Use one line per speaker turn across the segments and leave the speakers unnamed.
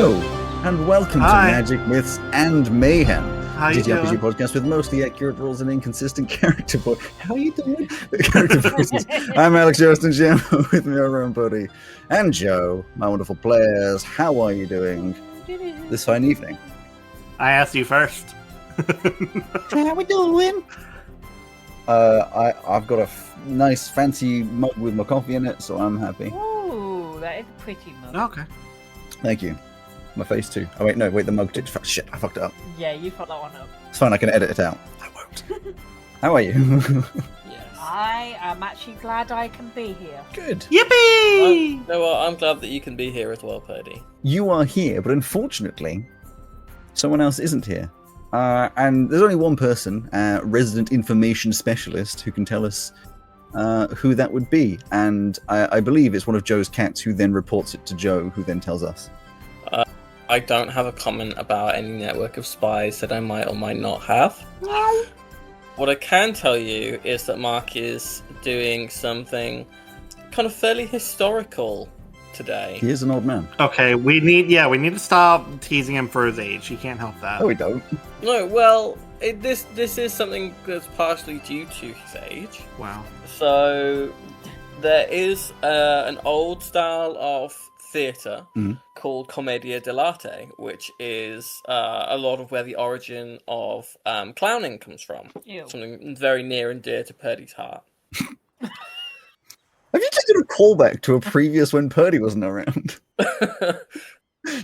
Hello, and welcome to Magic, Myths, and Mayhem.
How you
DTRPG
doing?
podcast with mostly accurate rules and inconsistent character voice. How are you doing? Character voices. I'm Alex Justin Jim with me our own buddy, and Joe, my wonderful players. How are you doing this fine evening?
I asked you first.
How we doing? I've got a nice fancy mug with my coffee in it, so I'm happy.
Ooh, that is a pretty mug.
Okay.
Thank you. My face too. Oh wait, no, wait, the mug did. Shit, I fucked it up.
Yeah, you fucked that one up.
It's fine, I can edit it out. I won't. How are you?
Yes. I am actually glad I can be here.
Good.
Yippee!
I'm glad that you can be here as well, Purdy.
You are here, but unfortunately, someone else isn't here. And there's only one person, resident information specialist, who can tell us who that would be. And I believe it's one of Joe's cats who then reports it to Joe, who then tells us.
I don't have a comment about any network of spies that I might or might not have.
No.
What I can tell you is that Mark is doing something kind of fairly historical today.
He is an old man.
Okay, we need to stop teasing him for his age. He can't help that.
No, we don't.
No, well, this is something that's partially due to his age.
Wow.
So there is an old style of theatre called Commedia dell'arte, which is a lot of where the origin of clowning comes from.
Ew.
Something very near and dear to Purdy's heart.
Have you just done a callback to a previous when Purdy wasn't around?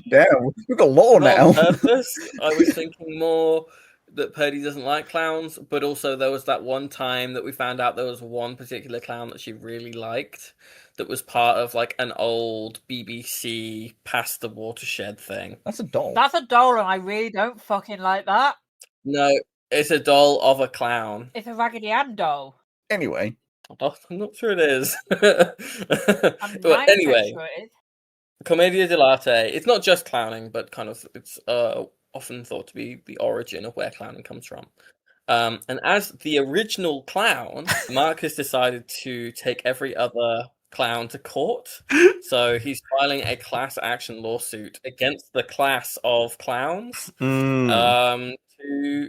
Damn, we've got law
Not
now.
on purpose. I was thinking more that Purdy doesn't like clowns, but also there was that one time that we found out there was one particular clown that she really liked that was part of like an old BBC Past the Watershed thing.
That's a doll.
That's a doll, and I really don't fucking like that.
No, it's a doll of a clown.
It's a Raggedy Ann doll.
Anyway.
I'm not sure it is.
I'm
But anyway,
sure it is.
Commedia dell'arte, it's not just clowning, but kind of it's often thought to be the origin of where clowning comes from. And as the original clown, Mark has decided to take every other clown to court. So he's filing a class action lawsuit against the class of clowns to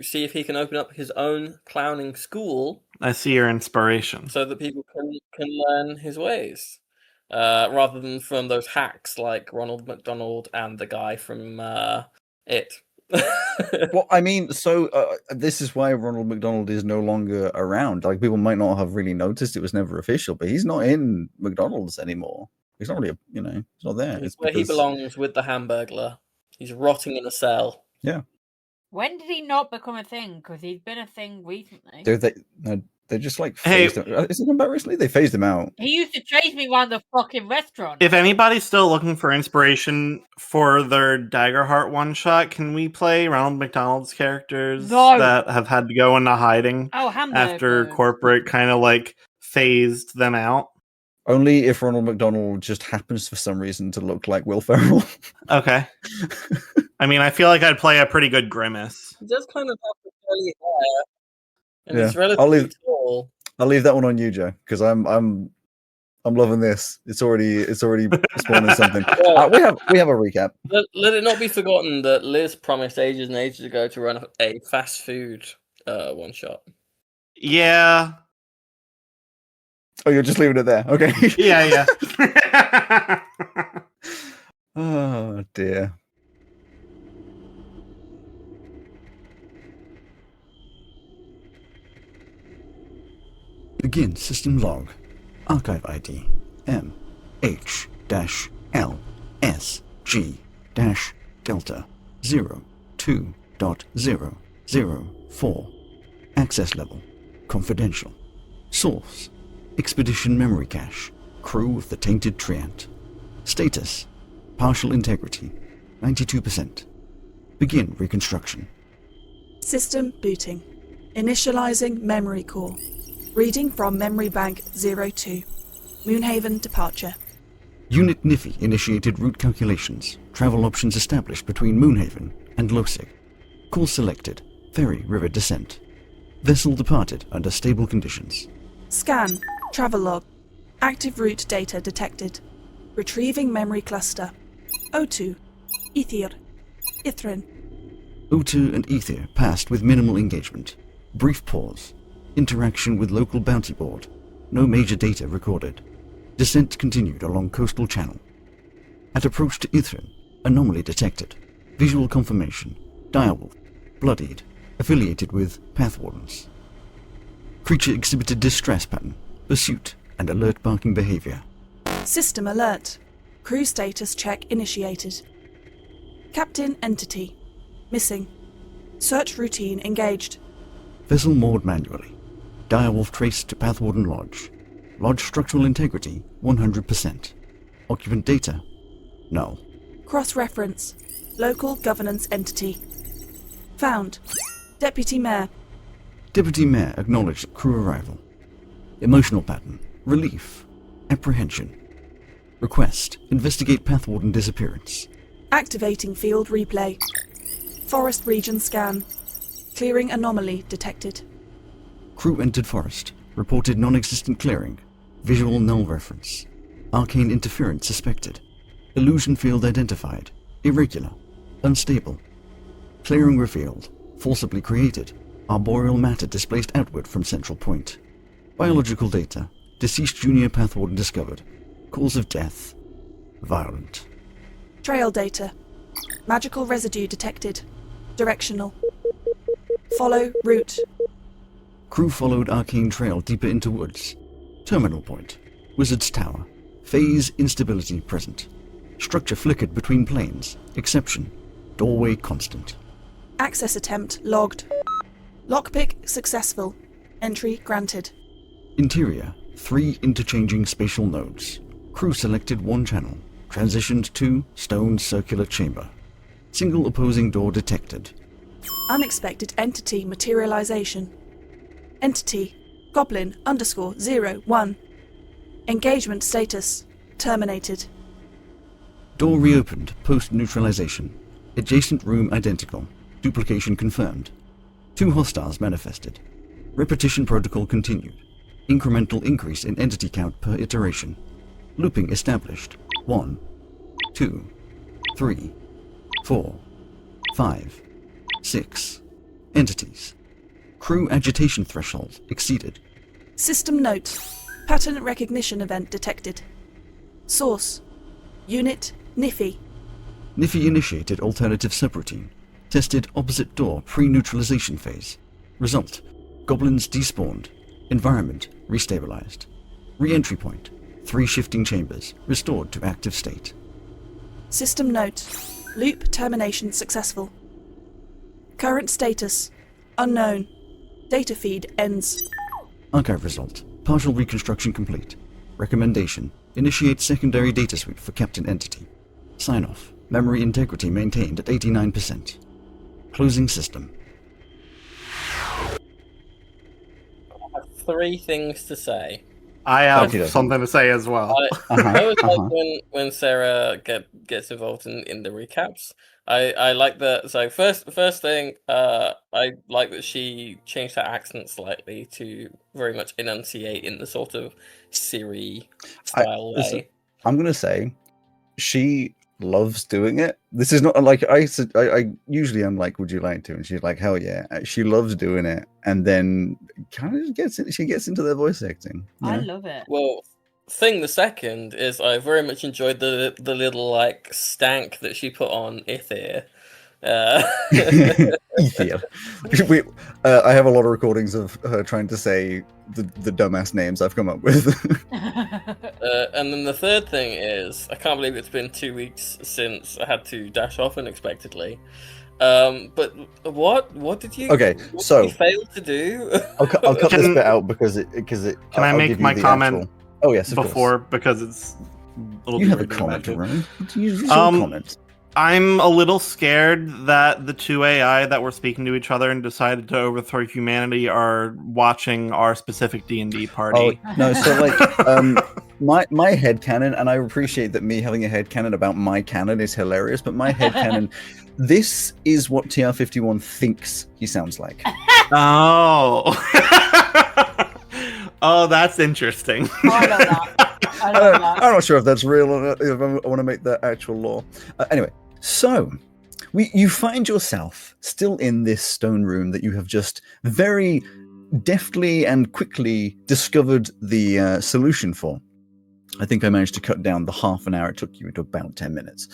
see if he can open up his own clowning school.
I see your inspiration.
So that people can learn his ways. Rather than from those hacks like Ronald McDonald and the guy from It.
Well, I mean, so this is why Ronald McDonald is no longer around. Like, people might not have really noticed it was never official, but he's not in McDonald's anymore. He's not really, he's not there.
It's where he belongs with the Hamburglar. He's rotting in a cell.
Yeah.
When did he not become a thing? Because he's been a thing recently.
They just like
Hey.
phased him. Isn't it about recently? They phased him out.
He used to chase me around the fucking restaurant.
If anybody's still looking for inspiration for their Daggerheart one-shot, can we play Ronald McDonald's characters that have had to go into hiding after
Hamburger.
corporate kind of like phased them out?
Only if Ronald McDonald just happens for some reason to look like Will Ferrell.
Okay. I mean, I feel like I'd play a pretty good Grimace.
He does kind of have the curly hair. And
Yeah,
he's relatively tall.
I'll leave that one on you, Joe, because I'm loving this. It's already spawning something.
Well,
we have a recap.
let it not be forgotten that Liz promised ages and ages ago to run a fast food one shot.
Yeah.
Oh, you're just leaving it there. Okay.
Yeah.
Oh dear. Begin system log. Archive ID MH-LSG-Delta 02.004. Access level confidential. Source Expedition memory cache. Crew of the Tainted Treant. Status partial integrity 92%. Begin reconstruction.
System booting. Initializing memory core. Reading from Memory Bank 02. Moonhaven departure.
Unit Niffy initiated route calculations. Travel options established between Moonhaven and Losig. Course selected. Ferry River descent. Vessel departed under stable conditions.
Scan. Travelog. Active route data detected. Retrieving memory cluster. O2. Ether. Ithrin.
O2 and Ether passed with minimal engagement. Brief pause. Interaction with local bounty board. No major data recorded. Descent continued along coastal channel. At approach to Ithrin, anomaly detected. Visual confirmation. Direwolf. Bloodied. Affiliated with Pathwardens. Creature exhibited distress pattern, pursuit, and alert barking behavior.
System alert. Crew status check initiated. Captain entity. Missing. Search routine engaged.
Vessel moored manually. Direwolf traced to Pathwarden Lodge. Lodge structural integrity 100%. Occupant data null.
Cross-reference. Local governance entity. Found. Deputy Mayor.
Deputy Mayor acknowledged crew arrival. Emotional pattern relief. Apprehension. Request investigate Pathwarden disappearance.
Activating field replay. Forest region scan. Clearing anomaly detected.
Crew entered forest. Reported non-existent clearing. Visual null reference. Arcane interference suspected. Illusion field identified. Irregular. Unstable. Clearing revealed. Forcibly created. Arboreal matter displaced outward from central point. Biological data. Deceased junior Pathwarden discovered. Cause of death. Violent.
Trail data. Magical residue detected. Directional. Follow route.
Crew followed arcane trail deeper into woods. Terminal point. Wizard's Tower. Phase instability present. Structure flickered between planes. Exception. Doorway constant.
Access attempt logged. Lockpick successful. Entry granted.
Interior. 3 interchanging spatial nodes. Crew selected one channel. Transitioned to stone circular chamber. Single opposing door detected.
Unexpected entity materialization. Entity Goblin _01. Engagement status terminated.
Door reopened post-neutralization. Adjacent room identical. Duplication confirmed. 2 hostiles manifested. Repetition protocol continued. Incremental increase in entity count per iteration. Looping established. 1, 2, 3, 4, 5, 6. Entities. Crew agitation threshold exceeded.
System note. Pattern recognition event detected. Source. Unit Niffy.
Niffy initiated alternative subroutine. Tested opposite door pre-neutralization phase. Result. Goblins despawned. Environment restabilized. Re-entry point. 3 shifting chambers restored to active state.
System note. Loop termination successful. Current status unknown. Data feed ends.
Archive result. Partial reconstruction complete. Recommendation. Initiate secondary data sweep for Captain Entity. Sign off. Memory integrity maintained at 89%. Closing system.
I have 3 things to say.
I have
Okay.
something to say as well.
I always like when Sarah gets involved in the recaps. I like that. So first thing, I like that she changed her accent slightly to very much enunciate in the sort of Siri style way.
I'm gonna say, she loves doing it. This is not like I usually I'm like, would you like to? And she's like, hell yeah. She loves doing it, and then kind of gets into their voice acting.
I love it.
Well, the second is I very much enjoyed the little like stank that she put on Ithir.
Ithir. I have a lot of recordings of her trying to say the dumbass names I've come up with.
And then the third thing is I can't believe it's been 2 weeks since I had to dash off unexpectedly. But what did you?
Okay, so
you failed to do.
I'll cut this bit out because it.
Can I make my comment?
Actual... Oh yes, of
before
course.
Because it's a little
you have a
weird to
comment,
imagine.
right? Use your comment.
I'm a little scared that the 2 AI that were speaking to each other and decided to overthrow humanity are watching our specific D&D party.
Oh no, so like my headcanon, and I appreciate that me having a headcanon about my canon is hilarious, but my headcanon, this is what TR-51 thinks he sounds like.
Oh. Oh, that's interesting.
Oh, I love that. I love that.
I'm not sure if that's real or not, if I want to make that actual law. Anyway, So, you find yourself still in this stone room that you have just very deftly and quickly discovered the solution for. I think I managed to cut down the half an hour it took you to about 10 minutes.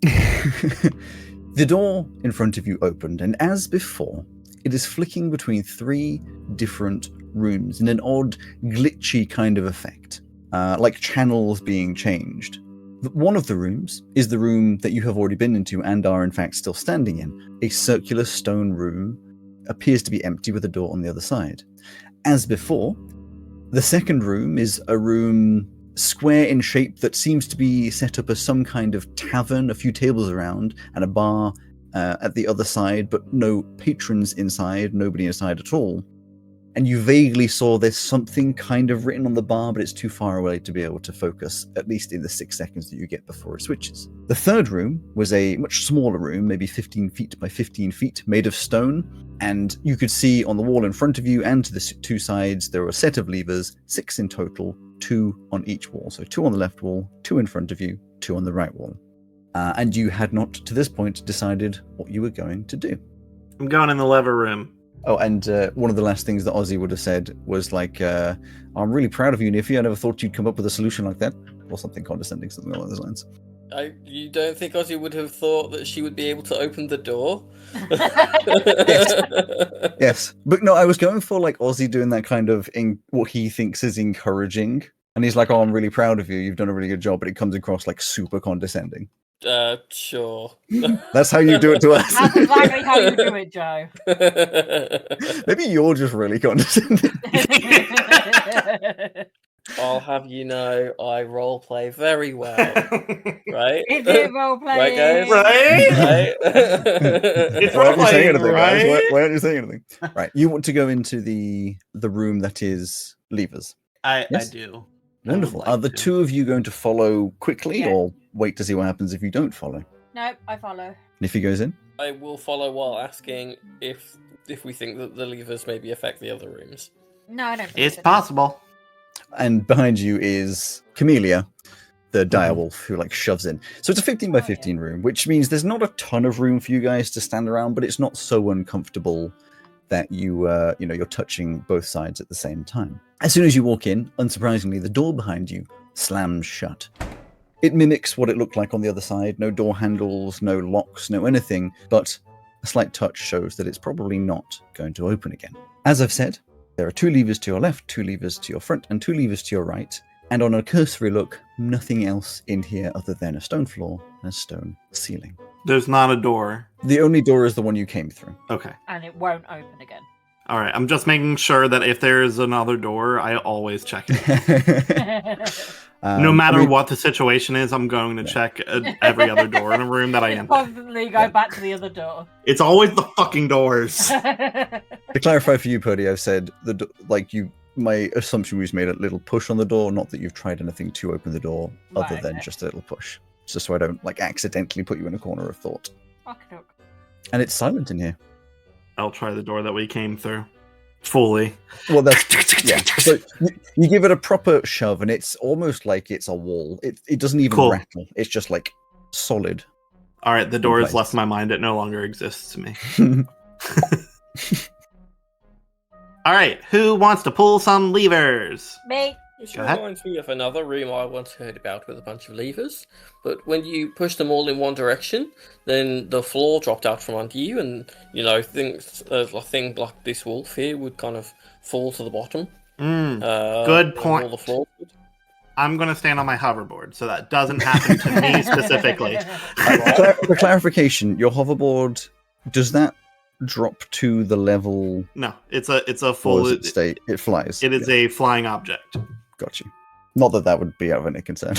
The door in front of you opened, and as before, it is flicking between 3 different rooms in an odd, glitchy kind of effect, like channels being changed. One of the rooms is the room that you have already been into and are in fact still standing in. A circular stone room appears to be empty with a door on the other side. As before, the second room is a room square in shape that seems to be set up as some kind of tavern, a few tables around, and a bar at the other side, but no patrons inside, nobody inside at all. And you vaguely saw there's something kind of written on the bar, but it's too far away to be able to focus, at least in the 6 seconds that you get before it switches. The third room was a much smaller room, maybe 15 feet by 15 feet, made of stone, and you could see on the wall in front of you and to the 2 sides, there were a set of levers, 6 in total, 2 on each wall. So 2 on the left wall, 2 in front of you, 2 on the right wall. And you had not, to this point, decided what you were going to do.
I'm going in the lever room.
Oh, and one of the last things that Ozzy would have said was like, I'm really proud of you, Niffy. I never thought you'd come up with a solution like that. Or something condescending, something along those lines.
You don't think Ozzy would have thought that she would be able to open the door?
Yes. But no, I was going for like Ozzy doing that kind of what he thinks is encouraging. And he's like, oh, I'm really proud of you. You've done a really good job. But it comes across like super condescending.
Sure.
That's how you do it to us.
That's exactly how you do it, Joe.
Maybe you're just really condescending.
I'll have you know, I roleplay very well. Right?
Is it roleplay?
Right, guys?
Right?
It's
Why aren't you saying
roleplaying,
anything, guys?
right?
Why aren't you saying anything? Right. You want to go into the room that is levers.
I
Yes?
do.
Wonderful.
I
Are
would
the
like to.
2 of you going to follow quickly
Yeah.
or wait to see what happens if you don't follow?
Nope, I follow.
Niffy goes in?
I will follow while asking if we think that the levers maybe affect the other rooms.
No, I don't think
It's
so.
possible.
And behind you is Camellia, the direwolf, who like shoves in. So it's a 15 by 15 room, which means there's not a ton of room for you guys to stand around, but it's not so uncomfortable that you're touching both sides at the same time. As soon as you walk in, unsurprisingly, the door behind you slams shut. It mimics what it looked like on the other side. No door handles, no locks, no anything, but a slight touch shows that it's probably not going to open again. As I've said, there are 2 levers to your left, 2 levers to your front, and 2 levers to your right. And on a cursory look, nothing else in here other than a stone floor and a stone ceiling.
There's not a door.
The only door is the one you came through.
Okay.
And it won't open again.
All right. I'm just making sure that if there is another door, I always check it. No matter what the situation is, I'm going to check every other door in a room that I enter.
Constantly go back to the other door.
It's always the fucking doors.
To clarify for you, Purdy, I've said my assumption was made a little push on the door, not that you've tried anything to open the door other
Right,
than
okay.
just a little push. Just so I don't accidentally put you in a corner of thought.
Okey-doke.
And it's silent in here.
I'll try the door that we came through. Fully.
Well, that's yeah. So you give it a proper shove, and it's almost like it's a wall. It doesn't even
Cool.
rattle. It's just like solid.
All right, the door has
place.
left my mind. It no longer exists to me. All right, who wants to pull some levers?
Me.
Which
Go ahead.
reminds me of another room I once heard about with a bunch of levers. But when you push them all in one direction, then the floor dropped out from under you, and things a thing like this wolf here would kind of fall to the bottom.
Good
and
point.
all the floor would.
I'm going to stand on my hoverboard, so that doesn't happen to me specifically.
For clarification, your hoverboard, does that drop to the level?
No, it's a
Or
full.
does it stay? It flies.
It is a flying object.
Got you. Not that that would be of any concern.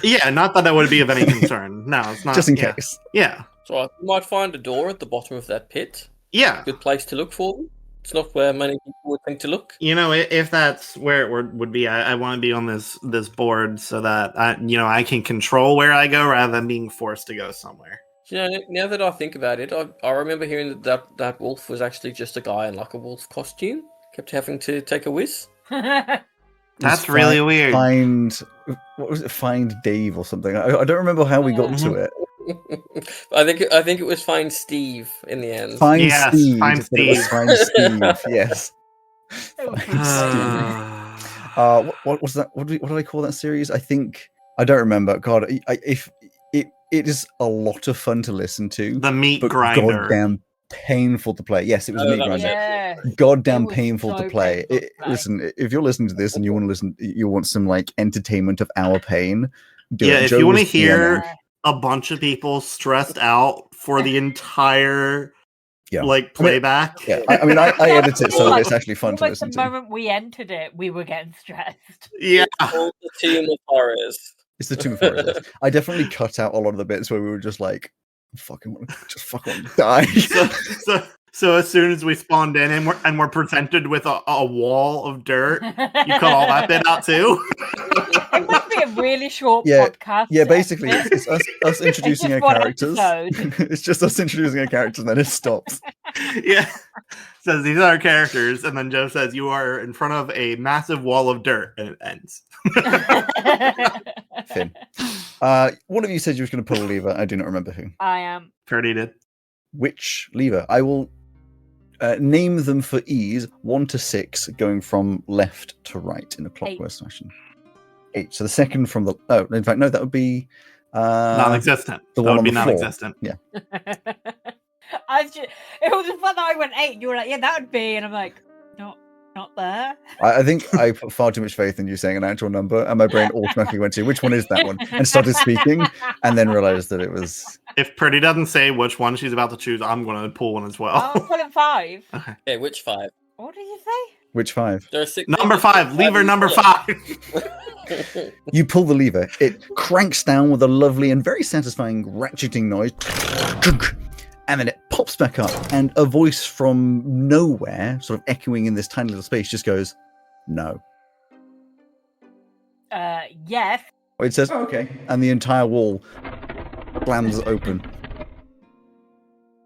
Yeah, not that would be of any concern. No, it's not.
Just in
yeah.
case.
Yeah,
So you might find a door at the bottom of that pit.
yeah.
Good place to look for them. It's not where many people would think to look.
If that's where it would be, I want to be on this board so that I can control where I go rather than being forced to go somewhere.
Now that I think about it, I remember hearing that wolf was actually just a guy in like a wolf costume. Kept having to take a whiz.
That's really weird.
Find what was it? Find Dave or something. I don't remember how we got to it.
I think it was Find Steve in the end.
Find
Yes,
Steve.
Find
But it was
Steve.
Find Steve. Yes. What was that? What do I call that series? I think I don't remember. God, if it is a lot of fun to listen to,
The Meat
but
Grinder.
goddamn painful to play. Yes, it was
Oh,
Meat
that was
Grinder.
Yeah.
Goddamn
It was
painful
so
to play.
painful to play.
Listen, if you're listening to this and you want to listen, you want some like entertainment of our pain. Do
Yeah,
it.
if
Joe
you want to
was DMing.
hear a bunch of people stressed out for the entire
Yeah.
like playback.
I mean, I edit it so
Like,
it's actually fun to
almost
listen
the
to.
moment we entered it, we were getting stressed.
Yeah.
It's called the Tomb of Horrors.
It's the Tomb of Horrors. Yes. I definitely cut out a lot of the bits where we were just like, fucking want to die.
So as soon as we spawned in and we're presented with a wall of dirt, you cut all that bit out too.
It must be a really short
Yeah,
podcast.
Yeah, basically, it's us introducing
just
our
one
characters.
episode.
It's just us introducing our characters, and then it stops.
Yeah. Says these are our characters, and then Joe says you are in front of a massive wall of dirt, and it ends.
Finn. One of you said you was going to pull a lever. I do not remember who.
I am.
Pretty did.
Which lever? I will name them for ease, 1 to 6, going from left to right in a clockwise fashion. 8. So the second from the... Oh, in fact, no, that would be...
non-existent.
The
That
one
would
on
be
the floor.
non-existent.
Yeah.
It was fun that I went 8. You were like, yeah, that would be, and I'm like, not there.
I think I put far too much faith in you saying an actual number, and my brain automatically went to, which one is that one? And started speaking, and then realized that it was...
If Pretty doesn't say which one she's about to choose, I'm going to pull one as well.
Oh, pulling 5.
Okay, which 5?
What did you say?
Which 5?
There are 6.
Number 5, lever number 5.
You pull the lever. It cranks down with a lovely and very satisfying ratcheting noise. And then it pops back up, and a voice from nowhere, sort of echoing in this tiny little space, just goes, "No."
Yes.
It says, "Oh, okay," and the entire wall slams open.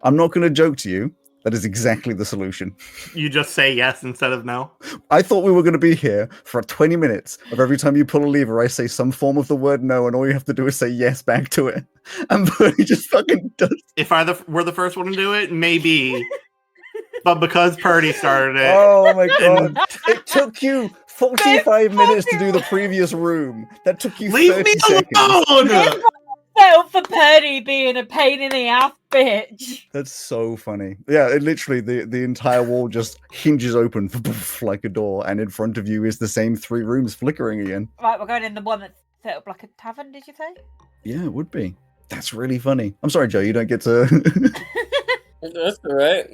I'm not going to joke to you. That is exactly the solution.
You just say yes instead of no.
I thought we were going to be here for 20 minutes of every time you pull a lever, I say some form of the word no, and all you have to do is say yes back to it. And Bernie just fucking does.
If were the first one to do it, maybe. But because Purdy started it.
Oh my god. It took you 45 minutes to do the previous room. That took you
Leave
30
me
seconds.
alone!
Felt for Purdy being a pain in the ass bitch.
That's so funny. Yeah, it literally, the entire wall just hinges open like a door, and in front of you is the same 3 rooms flickering again.
Right, we're going in the one that's set up like a tavern, did you say?
Yeah, it would be. That's really funny. I'm sorry, Joe, you don't get to...
That's all right.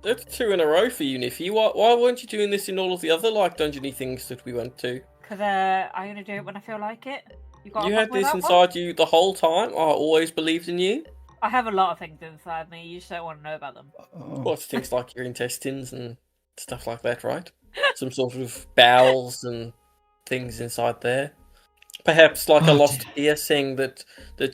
That's 2 in a row for you, Niffy. Why weren't you doing this in all of the other like dungeony things that we went to?
Because I'm going to do it when I feel like it.
You had this inside you the whole time? I always believed in you?
I have a lot of things inside me. You just don't want to know about them.
Oh.
What's things like your intestines and stuff like that, right? Some sort of bowels and things inside there. Perhaps like a lost piercing that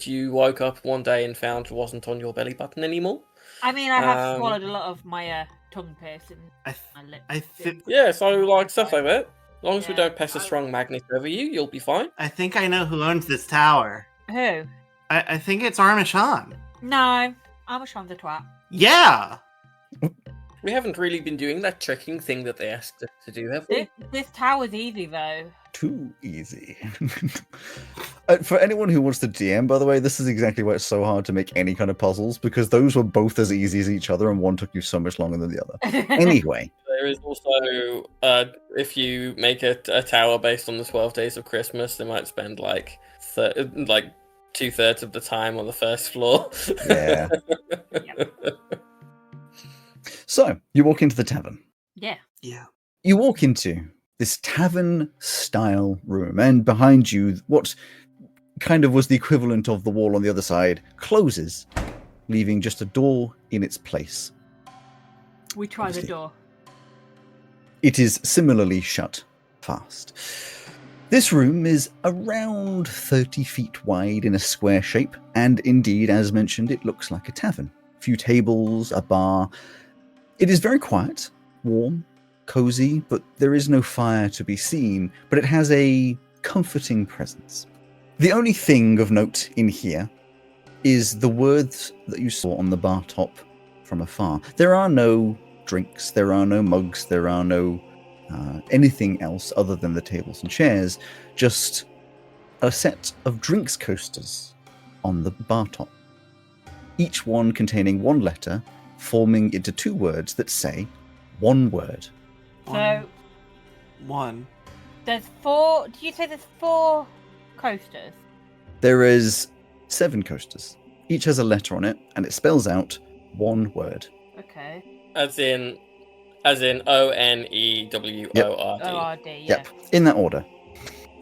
you woke up one day and found wasn't on your belly button anymore.
I mean, I have swallowed a lot of my tongue piercing. My lips.
Yeah, so like stuff like that. As long as we don't pass a strong magnet over you, you'll be fine.
I think I know who owns this tower.
Who?
I think it's Armishan.
No, Armishan's a twat.
Yeah!
We haven't really been doing that checking thing that they asked us to do, have we?
This tower's easy, though.
Too easy. For anyone who wants to DM, by the way, this is exactly why it's so hard to make any kind of puzzles, because those were both as easy as each other, and one took you so much longer than the other. Anyway.
There is also, if you make a tower based on the 12 days of Christmas, they might spend like 2/3 of the time on the first floor.
Yeah. So, you walk into the tavern.
Yeah.
You walk into this tavern-style room, and behind you, what kind of was the equivalent of the wall on the other side, closes, leaving just a door in its place.
We try the door.
It is similarly shut fast. This room is around 30 feet wide in a square shape, and indeed, as mentioned, it looks like a tavern. A few tables, a bar. It is very quiet, warm, cozy, but there is no fire to be seen, but it has a comforting presence. The only thing of note in here is the words that you saw on the bar top from afar. There are no drinks, there are no mugs, there are no anything else other than the tables and chairs, just a set of drinks coasters on the bar top. Each one containing one letter, forming into two words that say one word.
So,
One.
there's 4. Did you say there's 4 coasters?
There is 7 coasters. Each has a letter on it, and it spells out one word.
Okay.
As in ONEWORD.
ORD, yeah.
Yep, in that order.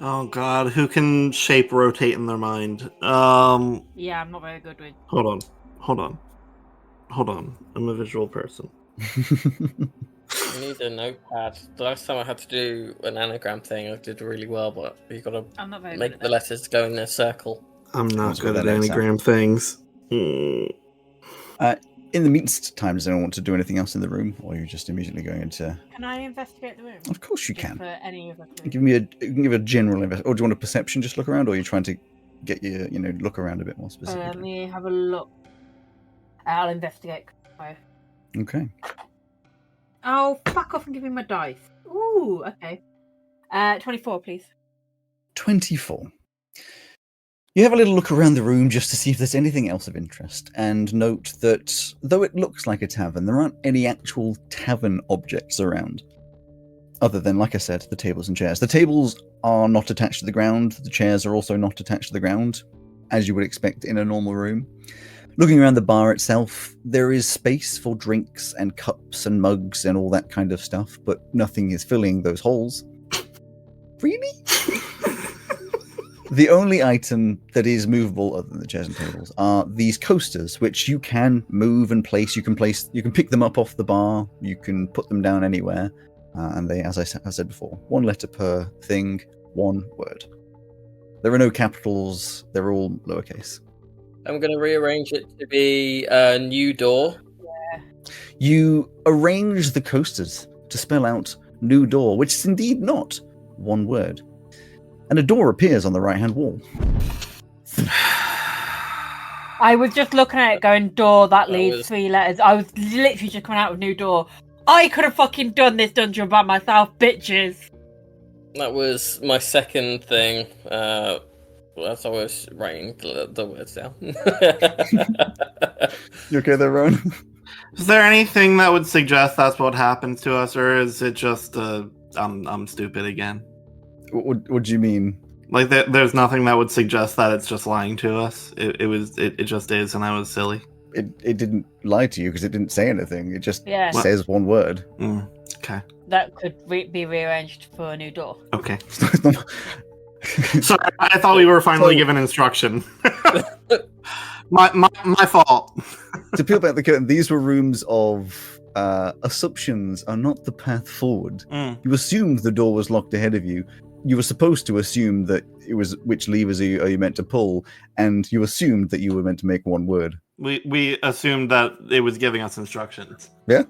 Oh god, who can shape rotate in their mind?
Yeah, I'm not very good with...
Hold on. I'm a visual person.
You need a notepad. The last time I had to do an anagram thing, I did really well, but you got to
I'm not very
make
good
the
at
letters go in a circle.
I'm not
That's
good
what
at
that is,
anagram things.
In the meantime, does anyone want to do anything else in the room, or are you just immediately going into...
that. Can I investigate the room?
Of course you
Just
can.
for any of us.
You can give a general invest. Or do you want a perception, just look around, or are you trying to get your, look around a bit more
Let
specifically?
me have a look. I'll investigate.
Okay.
Oh, fuck off and give me my dice. Ooh, okay. 24, please.
24. You have a little look around the room just to see if there's anything else of interest, and note that though it looks like a tavern, there aren't any actual tavern objects around. Other than, like I said, the tables and chairs. The tables are not attached to the ground, the chairs are also not attached to the ground, as you would expect in a normal room. Looking around the bar itself, there is space for drinks and cups and mugs and all that kind of stuff, but nothing is filling those holes. Really? The only item that is movable, other than the chairs and tables, are these coasters, which you can move and place. You can pick them up off the bar. You can put them down anywhere, and they, as I said before, one letter per thing, one word. There are no capitals. They're all lowercase.
I'm going to rearrange it to be a new door.
You arrange the coasters to spell out new door, which is indeed not one word. And a door appears on the right-hand wall.
I was just looking at it going, door, that leads 3 letters. I was literally just coming out with new door. I could have fucking done this dungeon by myself, bitches.
That was my second thing. As I was writing the words down.
You okay there, Rowan?
Is there anything that would suggest that's what happens to us, or is it just I'm stupid again?
What do you mean?
Like there's nothing that would suggest that it's just lying to us. It just is, and I was silly.
It didn't lie to you because it didn't say anything. It just
Yeah.
says one word.
Okay.
That could be rearranged for a new door.
Okay. Sorry, I thought we were finally given instruction. my fault.
To peel back the curtain, these were rooms of assumptions are not the path forward. You assumed the door was locked ahead of you. You were supposed to assume that it was which levers are you meant to pull, and you assumed that you were meant to make one word.
We assumed that it was giving us instructions.
Yeah.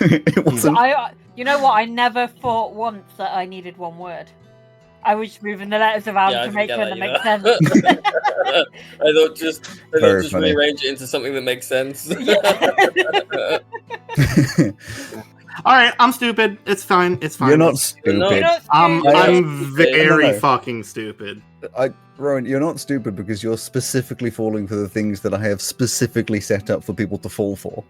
It wasn't.
You know what? I never thought once that I needed one word. I was just moving the letters around to make sure that makes sense.
I thought just
funny.
rearrange it into something that makes sense.
All right, I'm stupid. It's fine. It's fine.
You're not stupid.
I'm very fucking stupid.
Rowan, you're not stupid because you're specifically falling for the things that I have specifically set up for people to fall for.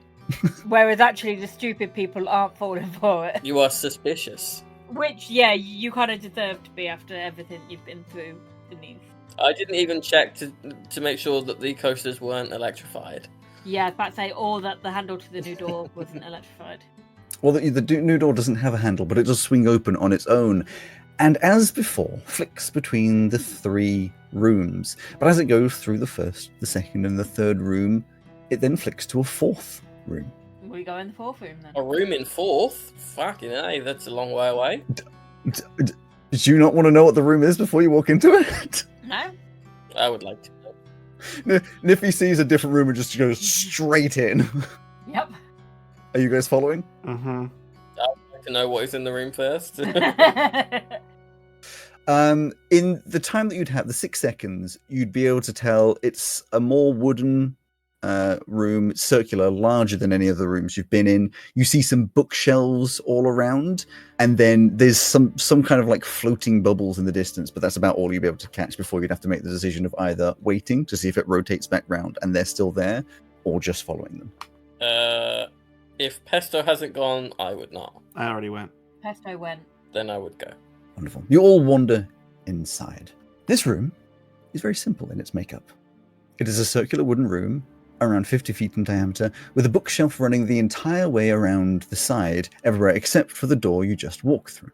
Whereas actually the stupid people aren't falling for it.
You are suspicious.
Which, yeah, you kind of deserve to be after everything you've been through, Denise.
I didn't even check to make sure that the coasters weren't electrified.
Yeah, I was about to say, or that the handle to the new door wasn't electrified.
Well, the new door doesn't have a handle, but it does swing open on its own. And as before, flicks between the 3 rooms. But as it goes through the first, the second, and the third room, it then flicks to a 4th room.
We go in the 4th room then.
A room in 4th? Fucking hey, that's a long way away.
Did you not want to know what the room is before you walk into it?
No?
I would like to know.
Niffy sees a different room and just goes straight in.
Yep.
Are you guys following?
Mm-hmm.
I would like to know what is in the room first.
In the time that you'd have, the 6 seconds, you'd be able to tell it's a more wooden room, circular, larger than any of the rooms you've been in. You see some bookshelves all around, and then there's some kind of like floating bubbles in the distance, but that's about all you'll be able to catch before you'd have to make the decision of either waiting to see if it rotates back round and they're still there, or just following them.
If Pesto hasn't gone, I would not.
I already went.
Pesto went.
Then I would go.
Wonderful. You all wander inside. This room is very simple in its makeup. It is a circular wooden room, around 50 feet in diameter, with a bookshelf running the entire way around the side, everywhere except for the door you just walked through.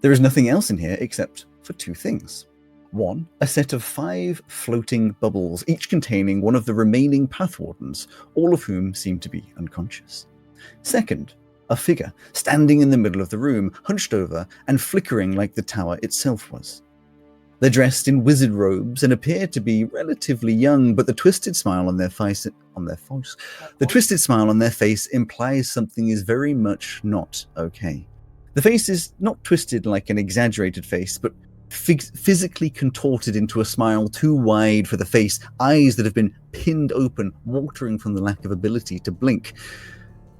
There is nothing else in here except for 2 things. 1, a set of 5 floating bubbles, each containing one of the remaining path wardens, all of whom seem to be unconscious. 2nd, a figure standing in the middle of the room, hunched over and flickering like the tower itself was. They're dressed in wizard robes and appear to be relatively young, but the twisted smile on their face implies something is very much not okay. The face is not twisted like an exaggerated face, but physically contorted into a smile too wide for the face, eyes that have been pinned open, watering from the lack of ability to blink.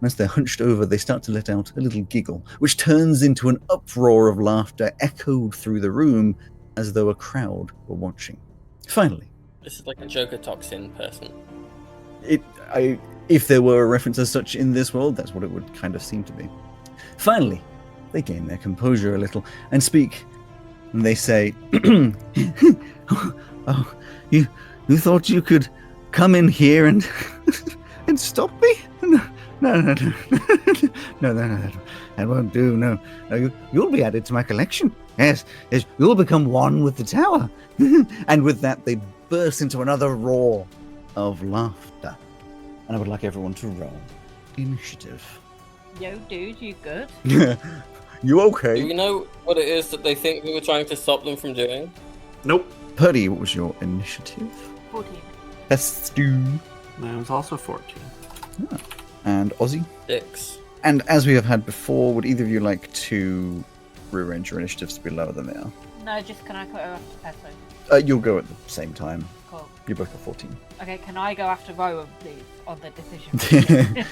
As they're hunched over, they start to let out a little giggle, which turns into an uproar of laughter echoed through the room, as though a crowd were watching. Finally,
This is like a Joker toxin person.
If there were a reference as such in this world, that's what it would kind of seem to be. Finally, they gain their composure a little and speak, and they say, "Oh, you thought you could come in here and and stop me? No, that won't do. No, you'll be added to my collection. Yes, you'll become one with the tower." And with that, they burst into another roar of laughter. And I would like everyone to roll initiative.
Yo, dude, you good?
You okay?
Do you know what it is that they think we were trying to stop them from doing?
Nope.
Purdy, what was your initiative?
14.
That's Stu.
Mine was also 14.
And Ozzy.
6.
And as we have had before, would either of you like to rearrange your initiatives to be lower than they are?
No, just can I go after Pesto?
You'll go at the same time.
Cool.
You're both at 14.
Okay, can I go after Rowan, please, on the decision?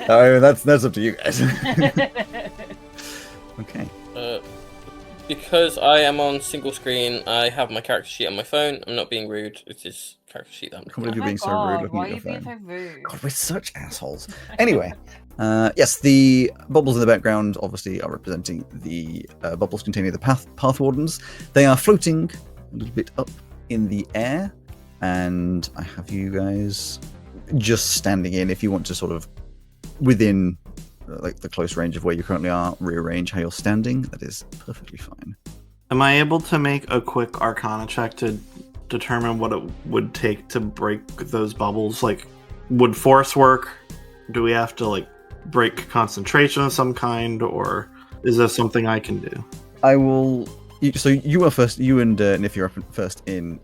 Oh, that's up to you guys. Okay.
Because I am on single screen, I have my character sheet on my phone. I'm not being rude. It's his character sheet that I'm
I can't believe
Oh
you're
my
being so rude
God,
looking
why
at
are
your
you being
phone.
so rude?
God, we're such assholes. Anyway, yes, the bubbles in the background obviously are representing the bubbles containing the path wardens. They are floating a little bit up in the air, and I have you guys just standing in. If you want to sort of within like the close range of where you currently are, rearrange how you're standing, that is perfectly fine.
Am I able to make a quick Arcana check to determine what it would take to break those bubbles? Like, would force work? Do we have to like break concentration of some kind, or is this something I can do?
I will. So you are first. You and Niffy are first in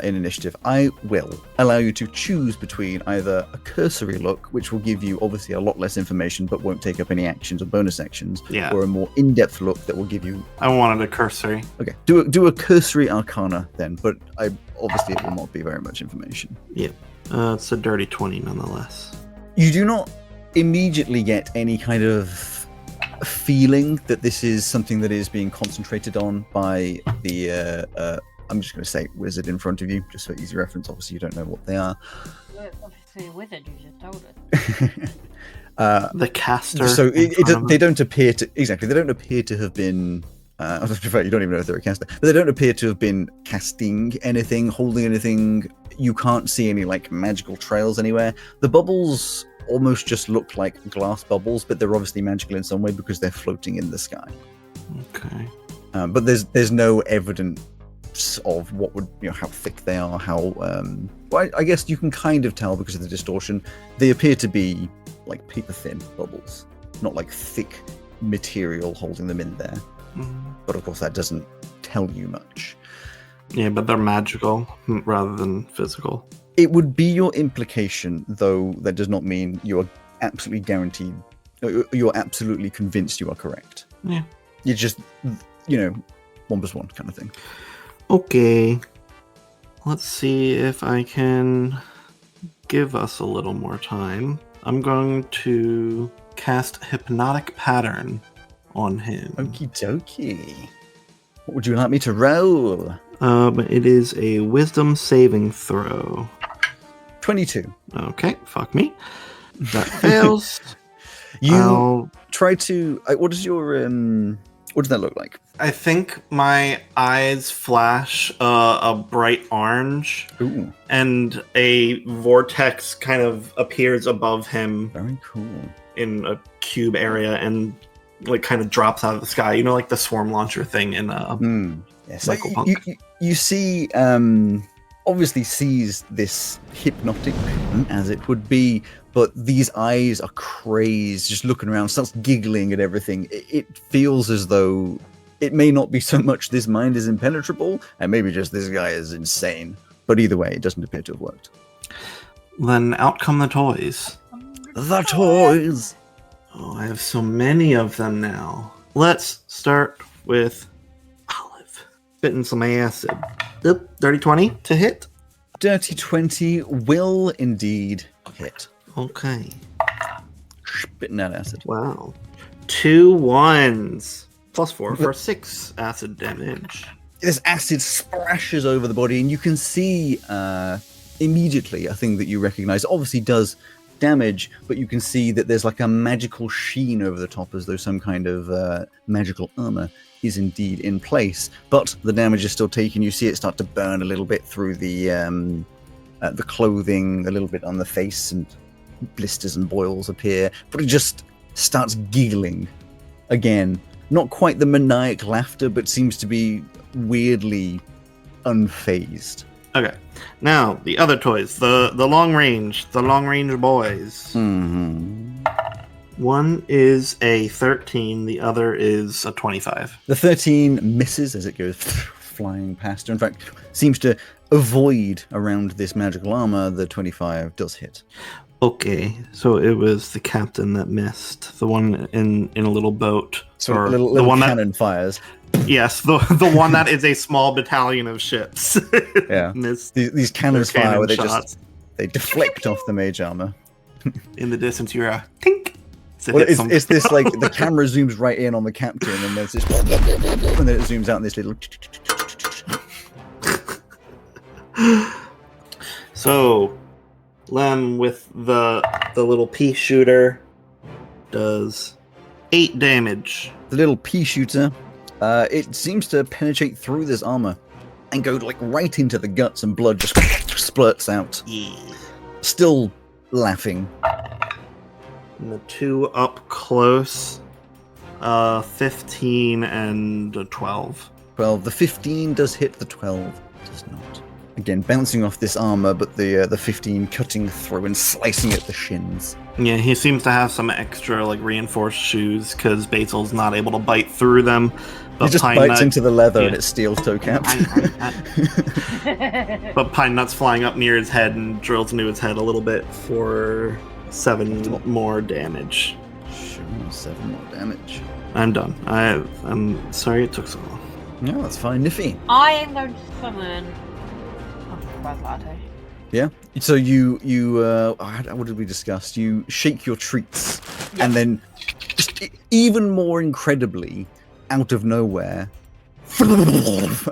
initiative. I will allow you to choose between either a cursory look, which will give you obviously a lot less information but won't take up any actions or bonus actions,
Yeah.
or a more in-depth look that will give you.
I wanted a cursory.
Okay, do a cursory Arcana then, but obviously it will not be very much information.
Yeah. It's a dirty 20 nonetheless.
You do not immediately get any kind of feeling that this is something that is being concentrated on by the I'm just going to say wizard in front of you, just for easy reference. Obviously, you don't know what they are.
You're obviously a wizard, you just told us.
The caster.
So they
don't.
don't appear to They don't appear to have been. I was prefer you don't even know if they're a caster, but they don't appear to have been casting anything, holding anything. You can't see any like magical trails anywhere. The bubbles almost just look like glass bubbles, but they're obviously magical in some way because they're floating in the sky.
Okay.
But there's no evidence of what would, how thick they are, how well, I guess you can kind of tell because of the distortion. They appear to be like paper thin bubbles, not like thick material holding them in there.
Mm.
But of course that doesn't tell you much.
Yeah, but they're magical rather than physical.
It would be your implication, though that does not mean you are absolutely guaranteed, you're absolutely convinced you are correct.
Yeah.
You just, 1+1 kind of thing.
Okay. Let's see if I can give us a little more time. I'm going to cast Hypnotic Pattern on him.
Okie dokie. What would you like me to roll?
It is a Wisdom saving throw.
22.
Okay, fuck me. That fails.
You try to... what does your... what does that look like?
I think my eyes flash a bright orange.
Ooh,
And a vortex kind of appears above him
very cool.
in a cube area and like kind of drops out of the sky. You know, like the swarm launcher thing in
Yes.
Michael Punk.
You see, obviously sees this hypnotic, as it would be, but these eyes are crazed, just looking around, starts giggling at everything. It feels as though it may not be so much this mind is impenetrable, and maybe just this guy is insane. But either way, it doesn't appear to have worked.
Then out come the toys.
The toys!
Oh, I have so many of them now. Let's start with Olive. Spitting some acid. Yep, dirty 20 to hit.
Dirty 20 will indeed hit.
Okay.
Spitting that acid.
Wow. 2 1s. +4 for 6 acid damage.
This acid splashes over the body, and you can see immediately a thing that you recognize. It obviously does damage, but you can see that there's like a magical sheen over the top, as though some kind of magical armor is indeed in place. But the damage is still taken. You see it start to burn a little bit through the clothing, a little bit on the face, and blisters and boils appear. But it just starts giggling again. Not quite the maniac laughter, but seems to be weirdly unfazed.
Okay. Now, the other toys. The long range boys.
Mm-hmm.
One is a 13, the other is a 25.
The 13 misses as it goes flying past her. In fact, seems to avoid around this magical armor. The 25 does hit.
Okay, so it was the captain that missed. The one in a little boat.
So
Or
a little
the one
cannon fires.
Yes, the one that is a small battalion of ships.
Yeah.
Missed
These cannons
their
fire where
shots.
they deflect off the mage armor.
In the distance, you're a tink.
Well, it's this like the camera zooms right in on the captain, and there's this, and then it zooms out in this little.
So, Lem with the little pea shooter does 8 damage.
The little pea shooter, it seems to penetrate through this armor and go like right into the guts, and blood just splurts out.
Yeah.
Still laughing.
And the 2 up close, 15 and a 12.
12. The 15 does hit. The 12 does not. Again, bouncing off this armor, but the 15 cutting through and slicing at the shins.
Yeah, he seems to have some extra like reinforced shoes because Basil's not able to bite through them. But
He just
Pine
bites
Nut,
into the leather and it's steel toe capped.
but Pine Nut's flying up near his head and drills into his head a little bit for 7 more damage.
Sure, 7 more damage.
I'm done. I'm sorry it took so long.
No, that's fine. Niffy.
I am going to summon. Latte.
Yeah. So you what did we discuss? You shake your treats, and then just even more incredibly, out of nowhere,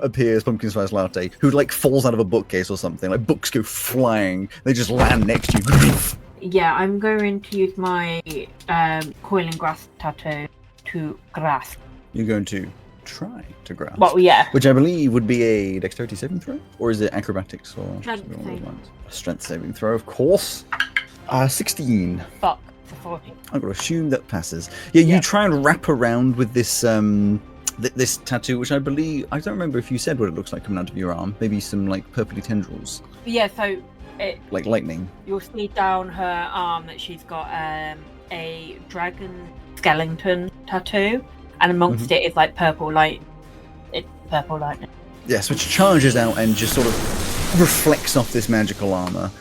appears Pumpkin Spice Latte, who like falls out of a bookcase or something. Like books go flying. They just land next to you.
Yeah, I'm going to use my coiling grasp tattoo to grasp.
You're going to try to grasp.
Well, yeah.
Which I believe would be a dexterity saving throw? Or is it acrobatics or
Strength
something along those
saving.
lines? A strength saving throw, of course. 16.
Fuck. For 40.
I'm going to assume that passes. Yeah, you
Yeah.
try and wrap around with this this tattoo, which I believe... I don't remember if you said what it looks like coming out of your arm. Maybe some, like, purpley tendrils.
Yeah, so it,
Like lightning.
you'll see down her arm that she's got a dragon skeleton tattoo, and amongst it is like purple light. It's purple lightning.
Yes, which charges out and just sort of reflects off this magical armor.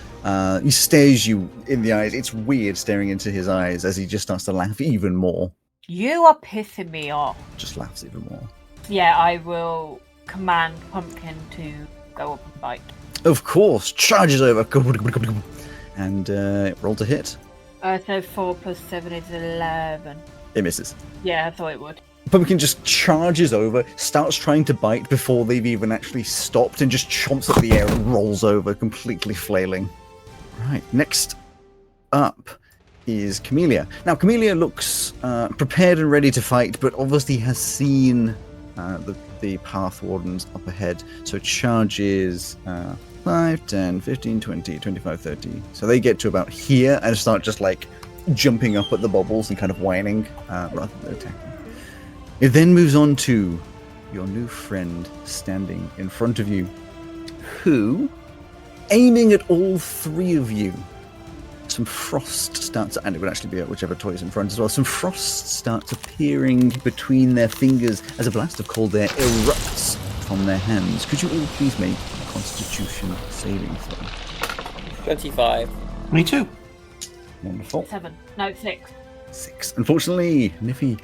He stares you in the eyes. It's weird staring into his eyes as he just starts to laugh even more.
You are pissing me off.
Just laughs even more.
yeah, I will command Pumpkin to go up and fight.
Of course, charges over. And roll to hit.
So 4 plus 7 is 11.
It misses.
Yeah, I thought it would.
Pumpkin just charges over, starts trying to bite before they've even actually stopped, and just chomps up the air and rolls over, completely flailing. Right, next up is Camellia. Now, Camellia looks prepared and ready to fight, but obviously has seen the Path Wardens up ahead, so it charges 5, 10, 15, 20, 25, 30. So they get to about here and start just like jumping up at the bubbles and kind of whining rather than attacking. It then moves on to your new friend standing in front of you, who, aiming at all three of you, some frost starts, and it would actually be at whichever toy is in front as well, some frost starts appearing between their fingers as a blast of cold air erupts from their hands. Could you all please make a Constitution saving throw?
25.
Me too.
Wonderful.
7. No, 6.
6. Unfortunately, Niffy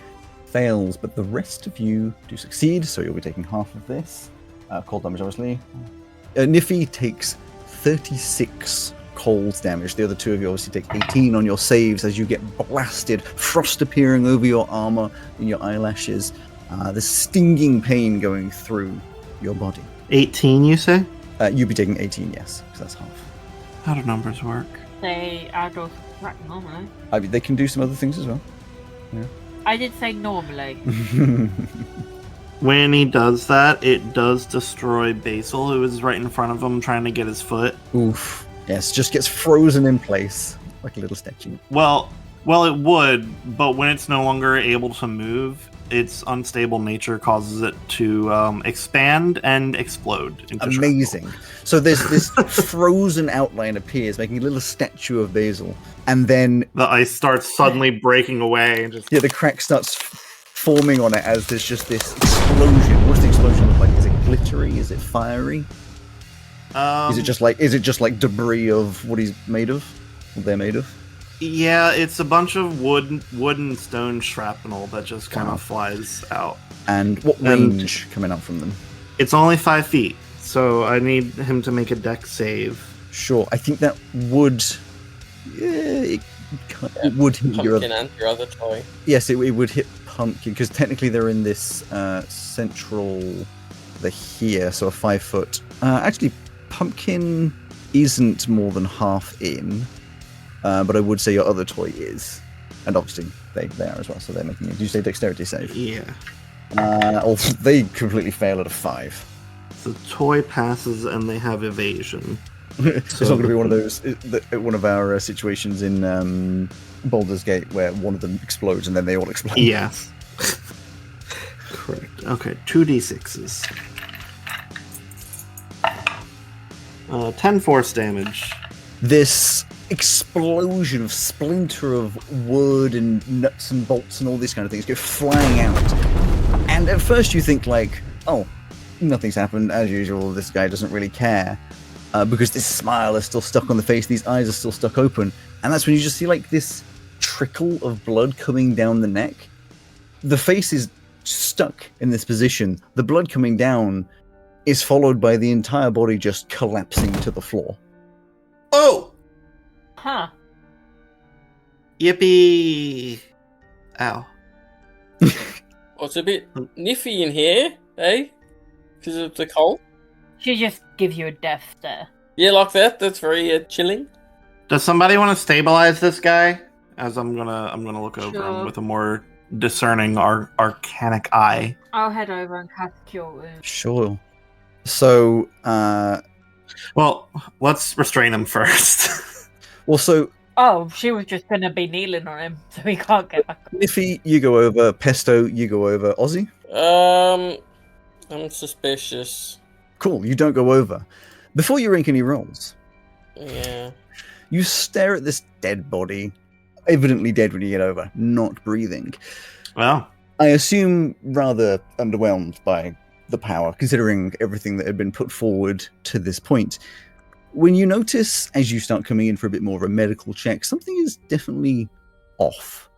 fails, but the rest of you do succeed, so you'll be taking half of this. Cold damage, obviously. Niffy takes 36 cold damage. The other two of you obviously take 18 on your saves as you get blasted, frost appearing over your armor and your eyelashes, the stinging pain going through your body.
18, you say?
You'll be taking 18, yes, because that's half.
How do numbers work?
They add or subtract normally.
I mean, they can do some other things as well.
I did say normally.
When he does that, it does destroy Basil, who is right in front of him trying to get his foot.
Oof. Yes, just gets frozen in place like a little statue.
Well, it would, but when it's no longer able to move, its unstable nature causes it to expand and explode. Into
Amazing. So this frozen outline appears, making a little statue of Basil, and then
the ice starts suddenly breaking away and just
the crack starts forming on it as there's just this explosion. What's the explosion look like? Is it glittery? Is it fiery? Is it just like debris of what he's made of? What they're made of?
Yeah, it's a bunch of wood and stone shrapnel that just kind of flies out.
And what range coming out from them?
It's only 5 feet, so I need him to make a dex save.
Sure, I think that would. It would hit your
Pumpkin and your other toy.
Yes, it would hit Pumpkin because technically they're in this central. They're here, so a 5 foot. Actually, Pumpkin isn't more than half in. But I would say your other toy is. And obviously, they are as well, so they're making it. Did you say dexterity save?
Yeah.
They completely fail at a 5.
The toy passes and they have evasion.
It's not going to be one of those, one of our situations in Baldur's Gate where one of them explodes and then they all explode.
Yes. Correct. Okay, 2d6s. 10 force damage.
This explosion of splinter of wood and nuts and bolts and all these kind of things go flying out. And at first you think like, oh, nothing's happened as usual. This guy doesn't really care because this smile is still stuck on the face. These eyes are still stuck open. And that's when you just see like this trickle of blood coming down the neck. The face is stuck in this position. The blood coming down is followed by the entire body just collapsing to the floor.
Oh!
Huh.
Yippee! Ow.
What's a bit niffy in here, eh? Because of the cold?
She just gives you a death stare.
Yeah, like that. That's very chilling.
Does somebody want to stabilize this guy? As I'm gonna look over
Sure.
him with a more discerning arcanic eye.
I'll head over and cast Cure Wounds.
Sure. So,
Well, let's restrain him first.
so
Oh, she was just going to be kneeling on him, so he can't get back.
Niffy, you go over. Pesto, you go over. Ozzy?
I'm suspicious.
Cool, you don't go over. Before you rank any rolls,
Yeah.
you stare at this dead body, evidently dead when you get over, not breathing.
Well,
I assume rather underwhelmed by the power, considering everything that had been put forward to this point. When you notice, as you start coming in for a bit more of a medical check, something is definitely off.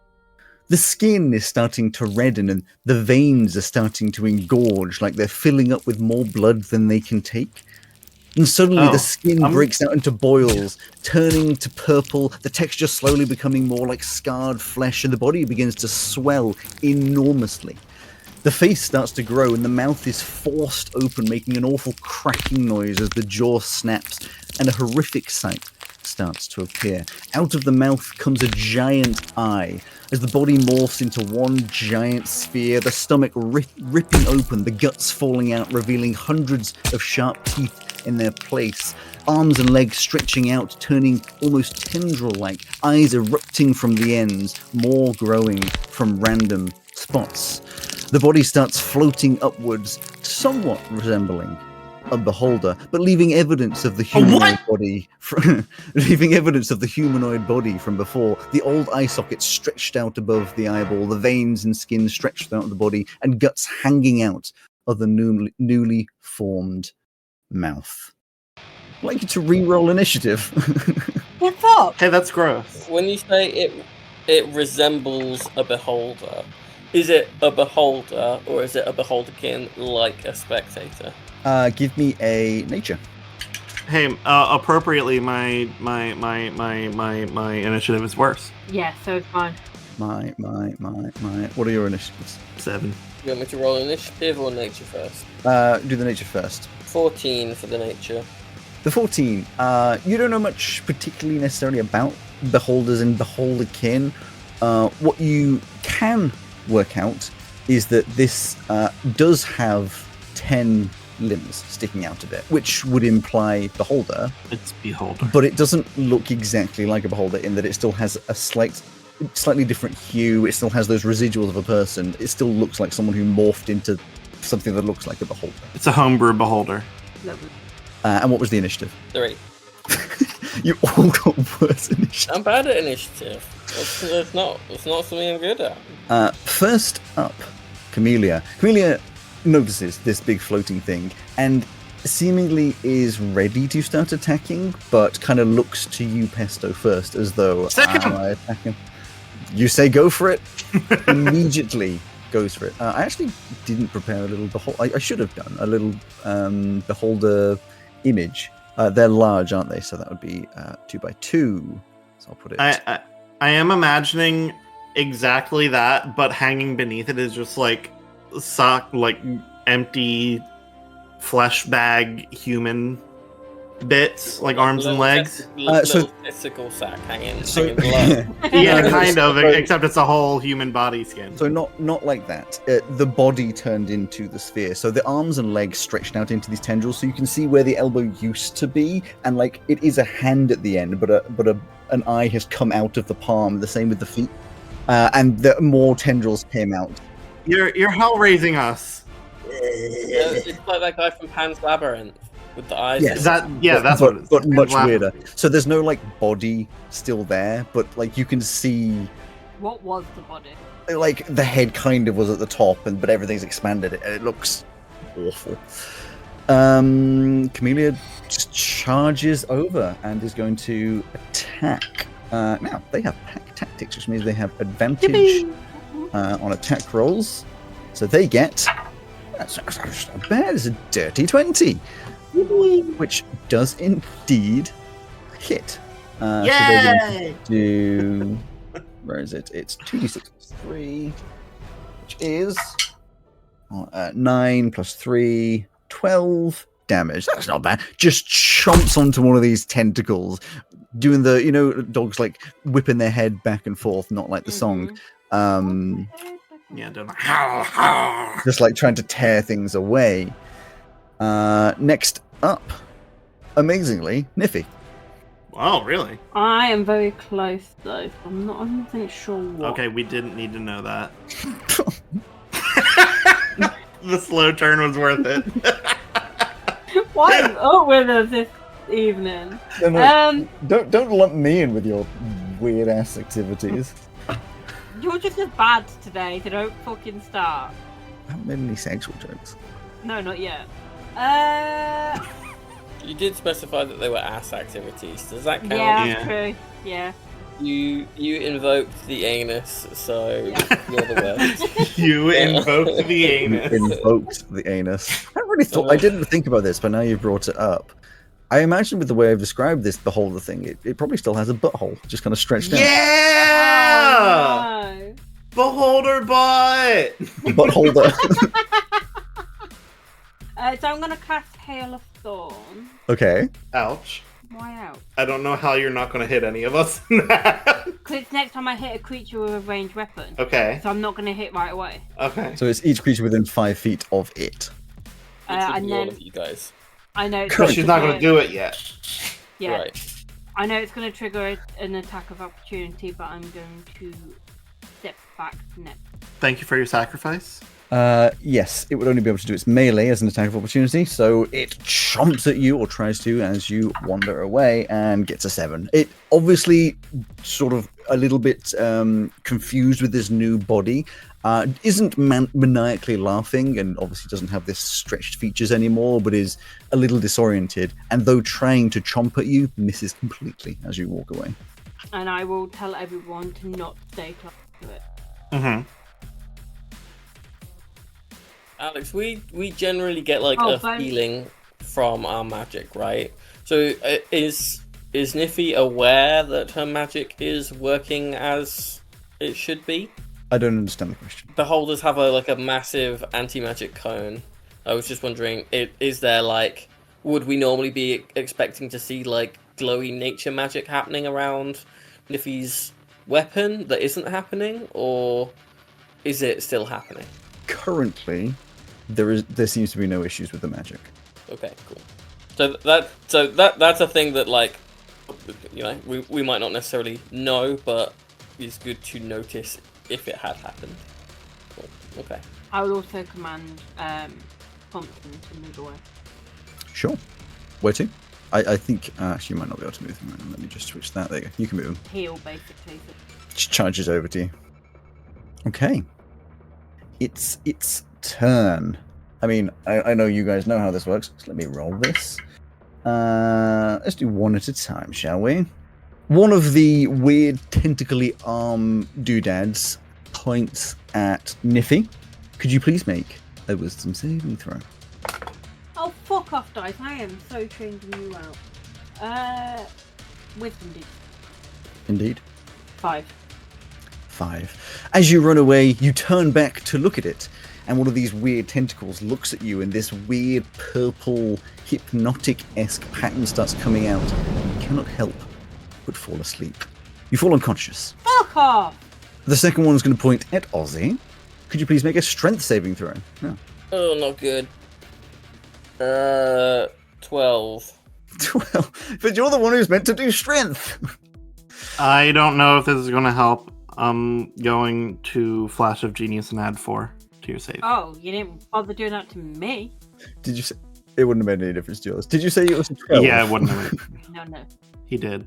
The skin is starting to redden and the veins are starting to engorge, like they're filling up with more blood than they can take. And suddenly the skin breaks out into boils, turning to purple, the texture slowly becoming more like scarred flesh, and the body begins to swell enormously. The face starts to grow and the mouth is forced open, making an awful cracking noise as the jaw snaps, and a horrific sight starts to appear. Out of the mouth comes a giant eye. As the body morphs into one giant sphere, the stomach ripping open, the guts falling out, revealing hundreds of sharp teeth in their place, arms and legs stretching out, turning almost tendril-like, eyes erupting from the ends, more growing from random spots. The body starts floating upwards, somewhat resembling a beholder, but leaving evidence of the humanoid body from before. The old eye socket stretched out above the eyeball, the veins and skin stretched out of the body, and guts hanging out of the newly formed mouth. I'd like you to re-roll initiative.
What the fuck?
Hey, that's gross.
When you say it resembles a beholder, is it a beholder or is it a beholderkin like a spectator?
Give me a nature.
Hey, appropriately, my initiative is worse.
Yeah, so it's fine.
My. What are your initiatives?
7.
You want me to roll initiative or nature first?
Do the nature first.
14 for the nature.
The 14. You don't know much particularly necessarily about beholders and beholderkin. What you can work out is that this does have 10 limbs sticking out of it, which would imply beholder.
It's beholder.
But it doesn't look exactly like a beholder in that it still has a slightly different hue. It still has those residuals of a person. It still looks like someone who morphed into something that looks like a beholder.
It's a homebrew beholder.
Lovely.
And what was the initiative?
3.
You all got worse initiative.
I'm bad at initiative. It's not something I'm good at.
First up, Camellia. Camellia notices this big floating thing and seemingly is ready to start attacking, but kind of looks to you, Pesto, first, as though I attack him. You say go for it. Immediately goes for it. I actually didn't prepare a little I should have done a little beholder image. They're large, aren't they? So that would be 2x2. So I'll put it.
I am imagining exactly that, but hanging beneath it is just like empty flesh bag human bits, like arms and legs.
Little testicle sack hanging below.
Yeah, kind of, except it's a whole human body skin.
So not like that. The body turned into the sphere. So the arms and legs stretched out into these tendrils, so you can see where the elbow used to be, and like it is a hand at the end, but an eye has come out of the palm. The same with the feet, and the more tendrils came out.
You're hell raising us.
It's like that guy from Pan's Labyrinth with the eyes.
Yes.
That's what it is.
But much weirder. So there's no like body still there, but like you can see.
What was the body?
Like the head kind of was at the top, but everything's expanded, and it looks awful. Camellia just charges over and is going to attack. Now they have pack tactics, which means they have advantage on attack rolls. So they get. That's not bad. It's a dirty 20, which does indeed hit. So they're going to do. Where is it? It's 2d6 plus 3, which is 9 plus 3, 12 damage. That's not bad. Just chomps onto one of these tentacles, doing the, dogs like whipping their head back and forth, not like the song.
Yeah, don't
just like trying to tear things away. Next up, amazingly, Niffy.
Wow, really?
I am very close though. I'm not 100% sure what.
Okay, we didn't need to know that. The slow turn was worth it.
Why is Oak with us this evening?
No, don't lump me in with your weird ass activities.
You're just as bad today, so don't fucking start.
I haven't made any sexual jokes.
No, not yet.
You did specify that they were ass activities. Does that count?
Yeah, that's true. Yeah.
You invoked the anus, so you're the worst.
You invoked the
You
anus.
invoked the anus. I didn't think about this, but now you've brought it up. I imagine with the way I've described this, the whole of the thing, it probably still has a butthole, just kind of stretched out.
Yeah!
Oh,
Beholder butt!
Buttholder.
no. So I'm gonna cast Hail of Thorn.
Okay.
Ouch.
Why out?
I don't know how you're not going to hit any of us in that.
Because it's next time I hit a creature with a ranged weapon.
Okay.
So I'm not gonna hit right away.
Okay.
So it's each creature within 5 feet of it.
And
all
then
of you guys.
I know.
But she's not going to do it yet.
Yeah.
Right.
I know it's going to trigger an attack of opportunity, but I'm going to step back next.
Thank you for your sacrifice.
Yes, it would only be able to do its melee as an attack of opportunity, so it chomps at you, or tries to, as you wander away, and gets a 7. It obviously sort of a little bit confused with this new body, isn't maniacally laughing, and obviously doesn't have this stretched features anymore, but is a little disoriented, and though trying to chomp at you, misses completely as you walk away.
And I will tell everyone to not stay close to it.
Mm-hmm.
Alex, we generally get like
Oh,
a
fine.
feeling from our magic, right? So is Niffy aware that her magic is working as it should be?
I don't understand the question.
Beholders have a massive anti-magic cone. I was just wondering, is there like, would we normally be expecting to see like glowy nature magic happening around Niffy's weapon that isn't happening, or is it still happening?
Currently, there seems to be no issues with the magic.
Okay, cool. So that's a thing that, like, you know, we might not necessarily know, but it's good to notice if it had happened. Cool. Okay.
I will also command Thompson to move away.
Sure. Where to? I think actually you might not be able to move him. Let me just switch that. There you go. You can move him.
Heal, basically.
Just charges over to you. Okay. It's turn. I mean, I know you guys know how this works, so let me roll this. Let's do one at a time, shall we? One of the weird tentacly arm doodads points at Niffy. Could you please make a wisdom saving throw?
Oh, fuck off, dice. I am so changing you out. Wisdom did.
Indeed.
5.
5. As you run away, you turn back to look at it, and one of these weird tentacles looks at you, and this weird purple hypnotic-esque pattern starts coming out. You cannot help but fall asleep. You fall unconscious.
Fuck off!
The second one is going to point at Ozzy. Could you please make a strength saving throw? No.
Oh, not good. 12.
12. But you're the one who's meant to do strength.
I don't know if this is going to help. I'm going to Flash of Genius and add 4 to your save.
Oh, you didn't bother doing that to me?
Did you say it wouldn't have made any difference to yours? Did you say it was a 12?
Yeah, it wouldn't have.
No.
He did.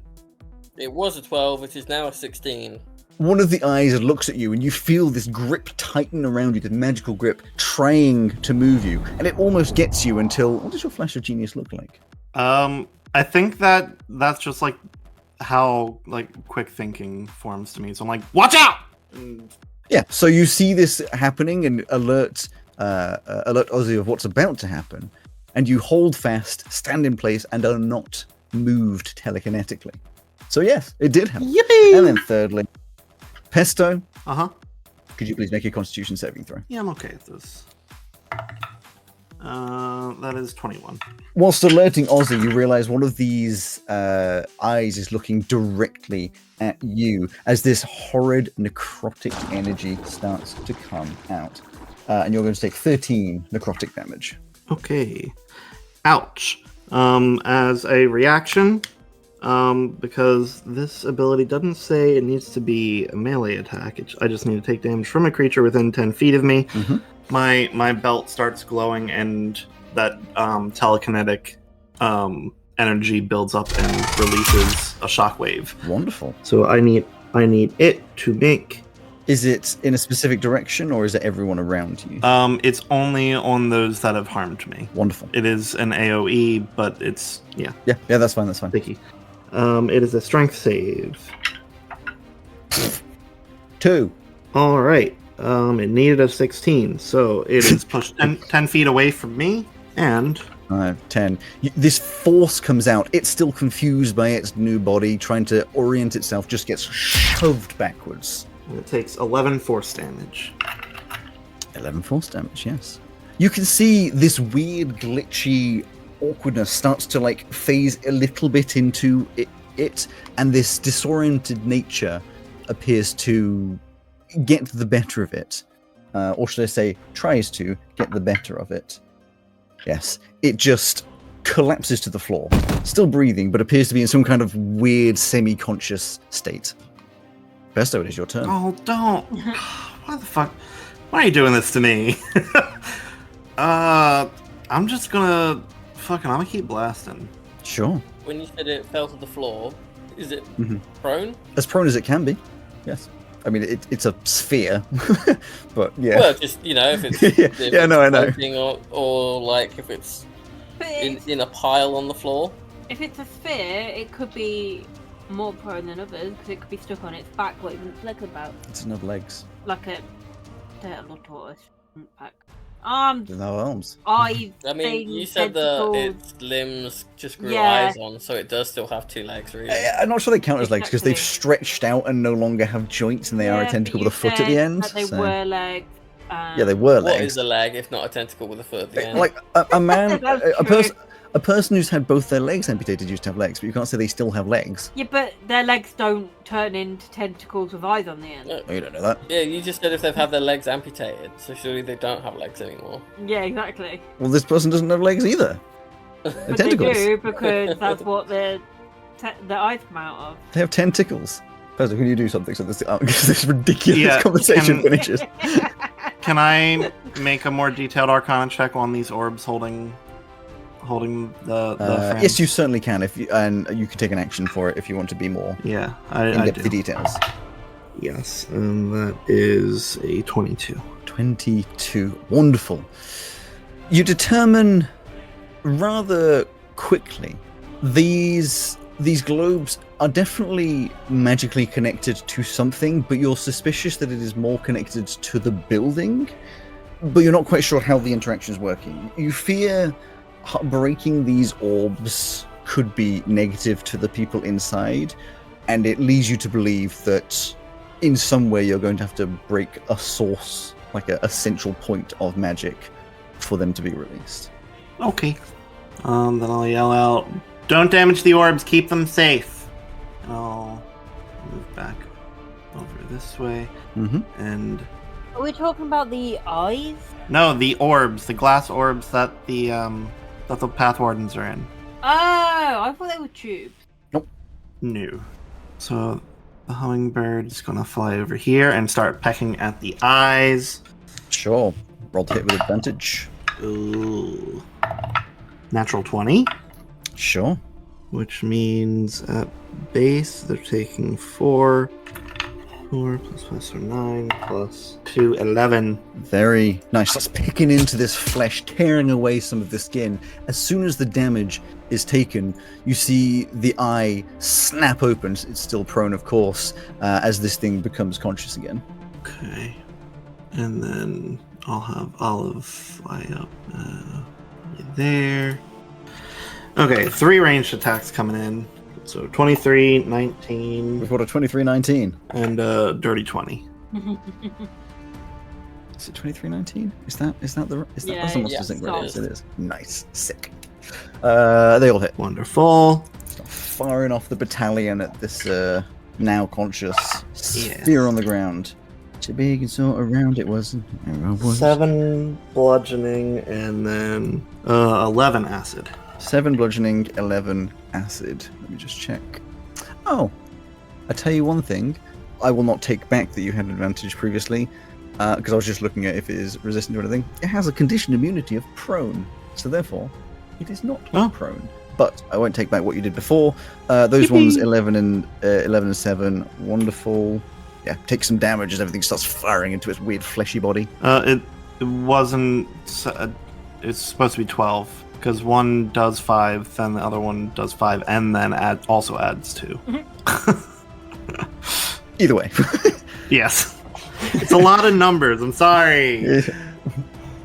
It was a 12, it is now a 16.
One of the eyes looks at you, and you feel this grip tighten around you, this magical grip, trying to move you, and it almost gets you until... What does your Flash of Genius look like?
I think that's just like how like quick thinking forms to me. So I'm like, watch out! And
Yeah, so you see this happening and alert Ozzy of what's about to happen, and you hold fast, stand in place, and are not moved telekinetically. So yes, it did happen.
Yippee!
And then thirdly, Pesto,
Uh-huh.
could you please make a Constitution saving throw?
Yeah, I'm okay with this. That is 21.
Whilst alerting Ozzy, you realize one of these eyes is looking directly at you as this horrid necrotic energy starts to come out. And you're going to take 13 necrotic damage.
Okay. Ouch. As a reaction, because this ability doesn't say it needs to be a melee attack. I just need to take damage from a creature within 10 feet of me.
Mm-hmm.
My belt starts glowing, and that telekinetic energy builds up and releases a shockwave.
Wonderful.
So I need it to make.
Is it in a specific direction, or is it everyone around you?
It's only on those that have harmed me.
Wonderful.
It is an AoE, but it's
Yeah, that's fine.
sticky. It is a strength save.
2.
All right. It needed a 16, so it is pushed 10 feet away from me, and
10. This force comes out. It's still confused by its new body, trying to orient itself, just gets shoved backwards.
it takes 11 force damage.
11 force damage, yes. You can see this weird, glitchy awkwardness starts to like phase a little bit into it, and this disoriented nature appears to get the better of it. Or should I say, tries to get the better of it. Yes, it just collapses to the floor, still breathing, but appears to be in some kind of weird semi-conscious state. Pesto, it is your turn.
Oh, don't! Why the fuck? Why are you doing this to me? I'm just gonna I'm gonna keep blasting.
Sure.
When you said it fell to the floor, is it prone?
As prone as it can be, yes. I mean, it's a sphere, but yeah.
Well, just, if it's
I know.
floating or like if it's in a pile on the floor.
If it's a sphere, it could be more prone than others because it could be stuck on its back, what even leg about.
It's enough legs.
Like a turtle or tortoise back.
No arms.
Eyes.
I mean, you said
tentacles.
that its limbs just grew
Yeah.
eyes on, so it does still have 2 legs, really.
I'm not sure they count as legs because they've
Exactly.
stretched out and no longer have joints, and they are a
Yeah,
tentacle
but
with a foot at the
you said
end.
that They
so-
were legs.
Yeah, they were
What
legs.
is a leg if not a tentacle with a foot at the end?
Like a man,
That's
a person who's had both their legs amputated used to have legs, but you can't say they still have legs.
Yeah, but their legs don't turn into tentacles with eyes on the end.
Oh, you don't know that.
Yeah, you just said if they've had their legs amputated, so surely they don't have legs anymore.
Yeah, exactly.
Well, this person doesn't have legs either.
But
Tentacles.
they do because that's what their eyes come out of.
They have tentacles. Pesto, can you do something so this ridiculous
Yeah,
conversation finishes?
Can I make a more detailed Arcana check on these orbs holding the friends?
Yes, you certainly can. And you can take an action for it if you want to be more
Yeah,
in
I
depth
do.
the details.
Yes, and that is a 22.
22. Wonderful. You determine rather quickly these globes are definitely magically connected to something, but you're suspicious that it is more connected to the building, but you're not quite sure how the interaction is working. You fear breaking these orbs could be negative to the people inside, and it leads you to believe that in some way you're going to have to break a source, like a central point of magic, for them to be released.
Okay. Then I'll yell out, "Don't damage the orbs, keep them safe." And I'll move back over this way.
Mm-hmm.
And
Are we talking about the eyes?
no, the orbs, the glass orbs that the path wardens are in.
Oh, I thought they were tubes.
No. So the hummingbird's gonna fly over here and start pecking at the eyes.
Sure. Roll to hit with advantage.
Ooh. Natural 20,
Sure.
which means at base they're taking 4 plus 9 plus 2, 11.
Very nice. Starts picking into this flesh, tearing away some of the skin. As soon as the damage is taken, you see the eye snap open. It's still prone, of course, as this thing becomes conscious again.
Okay. And then I'll have Olive fly up right there. Okay, 3 ranged attacks coming in. So 23, 19,
We've got a 23-19.
and dirty 20.
Is it 23-19? Is that
Yeah,
that's the Monster
yeah,
Sync,
it
right?
is.
Yes, it is. Nice. Sick. They all hit.
Wonderful.
Start firing off the battalion at this now conscious
Yeah.
sphere on the ground. Too big and so around it wasn't.
7 bludgeoning, and then 11 acid.
7 bludgeoning, 11 acid. Let me just check. Oh, I tell you one thing. I will not take back that you had an advantage previously, because I was just looking at if it is resistant to anything. It has a conditioned immunity of prone, so therefore it is not
Oh.
prone. But I won't take back what you did before. Those ones, 11 and 7, wonderful. Yeah, take some damage as everything starts firing into its weird fleshy body.
It wasn't. It's supposed to be 12 because one does 5, then the other one does 5, and then also adds 2.
Either way.
Yes. It's a lot of numbers. I'm sorry.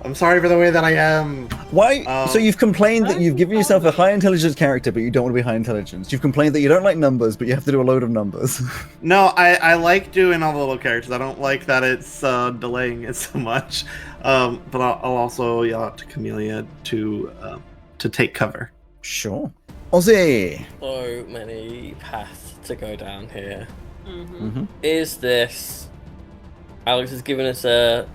I'm sorry for the way that I am.
Why? So you've complained that you've given yourself a high intelligence character, but you don't want to be high intelligence. You've complained that you don't like numbers, but you have to do a load of numbers.
No, I like doing all the little characters. I don't like that it's delaying it so much. But I'll also yell out to Camellia to take cover.
Sure. Ozzy!
So many paths to go down here.
Mm-hmm.
Is this... Alex has given us a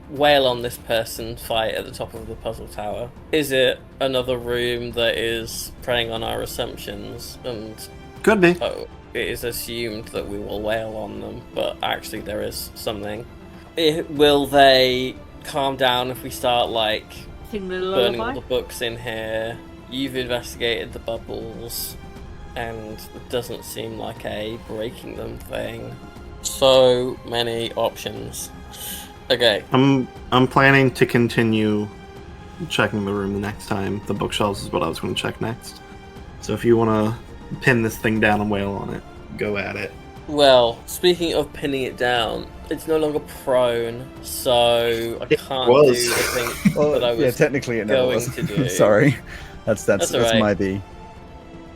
wail on this person fight at the top of the puzzle tower. Is it another room that is preying on our assumptions and
Could be.
it is assumed that we will wail on them, but actually there is something? Will they calm down if we start
Sing the
burning all
lullaby.
the books in here? You've investigated the bubbles, and it doesn't seem like a breaking them thing. So many options. Okay.
I'm planning to continue checking the room the next time. The bookshelves is what I was going to check next. So if you want to pin this thing down and wail on it, go at it.
Well, speaking of pinning it down, it's no longer prone, so I can't do
was.
the thing that I was
technically it never
going
was.
to do.
Sorry. That's
all right.
my B.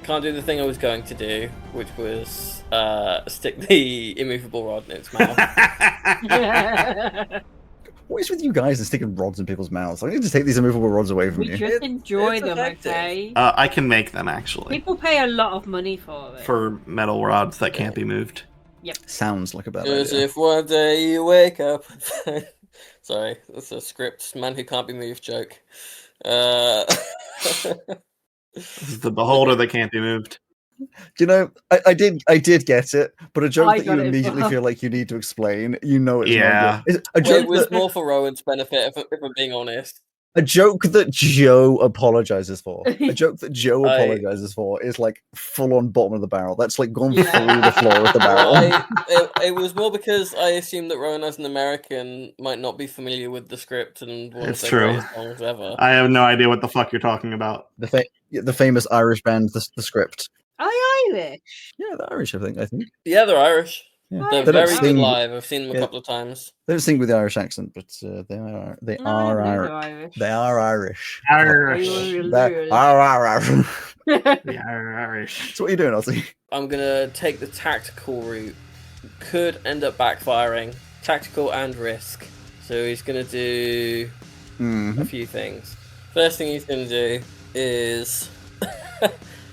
Can't do the thing I was going to do, which was stick the immovable rod in its mouth.
What is with you guys and sticking rods in people's mouths? I need to take these immovable rods away from
We
you.
just enjoy
it's
them,
effective.
okay?
I can make them, actually.
People pay a lot of money for it.
For metal rods that can't be moved.
Sounds like a bad
As
idea.
if one day you wake up. Sorry, that's a script. Man who can't be moved joke.
This is the beholder that can't be moved.
You know, I did get it, but a joke
I
that you
got it as
immediately
well.
feel like you need to explain, you know it's
Yeah.
not good. A
Well,
joke
it was
that,
more for Rowan's benefit, if I'm being honest.
a joke that Joe apologizes for. A joke that Joe apologizes for is like full on bottom of the barrel. That's like gone through the floor of the barrel.
It was more because I assumed that Rowan, as an American, might not be familiar with the script and one
It's
of
true.
their greatest songs ever.
I have no idea what the fuck you're talking about.
The famous Irish band, the Script.
Are you Irish?
Yeah, they're Irish, I think.
Yeah, they're Irish.
Yeah.
They're
They don't
very
sing-
good live. I've seen them
yeah.
a couple of times.
They don't sing with the Irish accent, but they are
No, I
are
don't
Irish.
know Irish.
They are Irish.
Irish.
They are Irish.
The Irish.
So what are you doing, Ozzy?
I'm gonna take the tactical route. Could end up backfiring. Tactical and risk. So he's gonna do a few things. First thing he's gonna do is...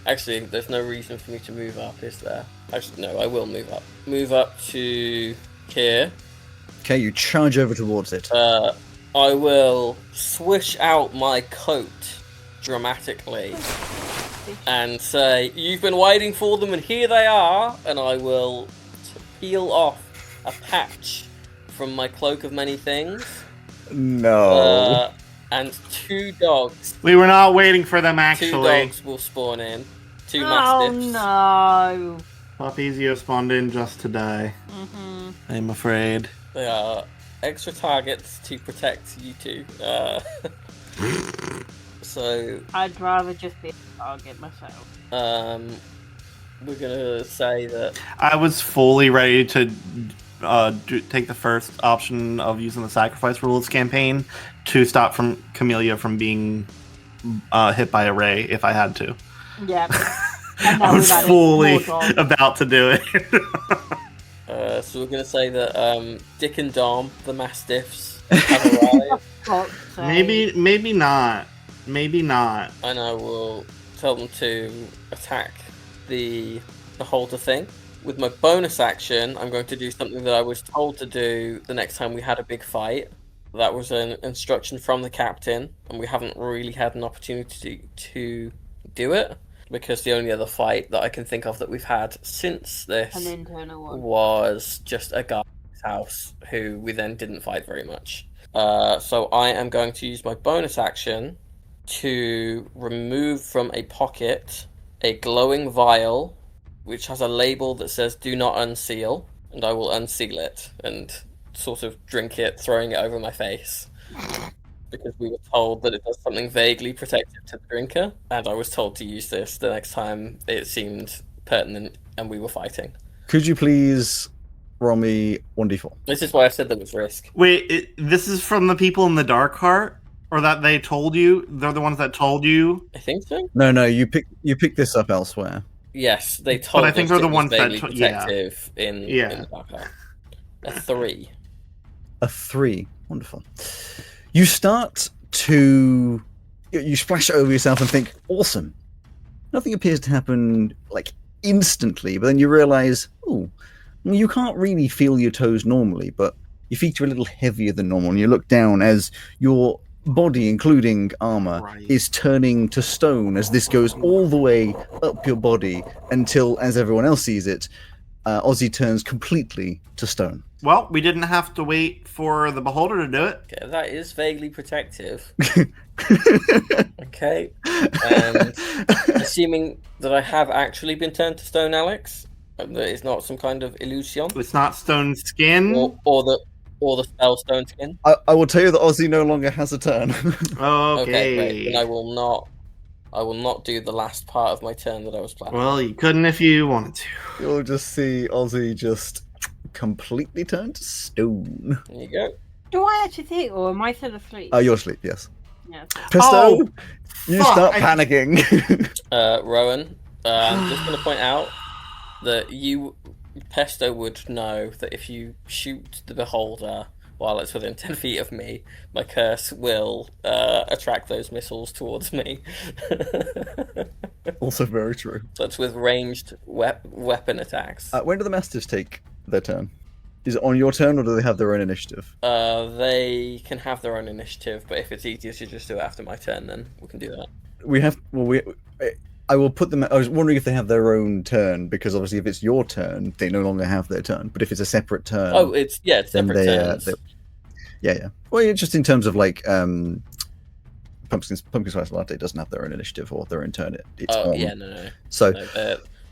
Actually, there's no reason for me to move up, is there? Actually, no, I will move up. Move up to here.
Okay, you charge over towards it.
I will swish out my coat dramatically and say, "You've been waiting for them, and here they are." And I will peel off a patch from my cloak of many things.
No.
And two dogs.
We were not waiting for them,
Two
actually.
dogs will spawn in. Two
Oh
mastiffs.
no.
Puppies, you have spawned in just today.
Mm-hmm.
I'm afraid.
They are extra targets to protect you two. So
I'd rather just be a target myself.
we're gonna say that
I was fully ready to take the first option of using the sacrifice rules campaign to stop Camellia from being hit by a ray if I had to.
Yeah. And now
I was
we've added
fully
more dogs.
about to do it.
so we're gonna say that Dick and Dom, the mastiffs, have arrived,
Fuck's sake.
Maybe not. Maybe not.
and I will tell them to attack the halter thing. With my bonus action, I'm going to do something that I was told to do the next time we had a big fight. That was an instruction from the captain, and we haven't really had an opportunity to do it, because the only other fight that I can think of that we've had since this
An internal one.
was just a guy's house who we then didn't fight very much. So I am going to use my bonus action to remove from a pocket a glowing vial which has a label that says "Do not unseal," and I will unseal it and sort of drink it, throwing it over my face. Because we were told that it does something vaguely protective to the drinker, and I was told to use this the next time it seemed pertinent and we were fighting.
Could you please roll me 1d4?
This is why I said there was risk.
Wait, this is from the people in the Dark Heart? Or that they told you? They're the ones that told you?
I think so.
No, you pick this up elsewhere.
Yes, they told
But I think
us
they're the
it was
ones that
vaguely
yeah.
protective in the Dark Heart. A 3.
A 3. Wonderful. You start to... You splash it over yourself and think, awesome. Nothing appears to happen, like, instantly, but then you realize, you can't really feel your toes normally, but your feet are a little heavier than normal, and you look down as your body, including armor, is turning to stone as this goes all the way up your body until, as everyone else sees it, Ozzy turns completely to stone.
Well, we didn't have to wait for the beholder to do it.
Okay, that is vaguely protective. Okay. And assuming that I have actually been turned to stone, Alex, that it's not some kind of illusion.
It's not stone skin.
Or the spell stone skin.
I will tell you that Ozzy no longer has a turn.
Okay.
Great. Then I will not do the last part of my turn that I was planning.
Well, you couldn't if you wanted to.
You'll just see Ozzy just completely turn to stone.
There you go.
Do I actually think, or am I still asleep?
You're asleep, yes.
Yeah.
Pesto, you start panicking.
Rowan, I'm just going to point out that Pesto would know that if you shoot the beholder while it's within 10 feet of me, my curse will attract those missiles towards me.
Also very true.
That's with ranged weapon attacks.
When do the Mastiffs take their turn? Is it on your turn, or do they have their own initiative?
They can have their own initiative, but if it's easier to just do it after my turn, then we can do that.
I will put them. I was wondering if they have their own turn, because obviously, if it's your turn, they no longer have their turn. But if it's a separate turn,
it's separate turns.
Yeah. Well, just in terms of like Pumpkin Spice Latte doesn't have their own initiative or their own turn. It's on.
No.
So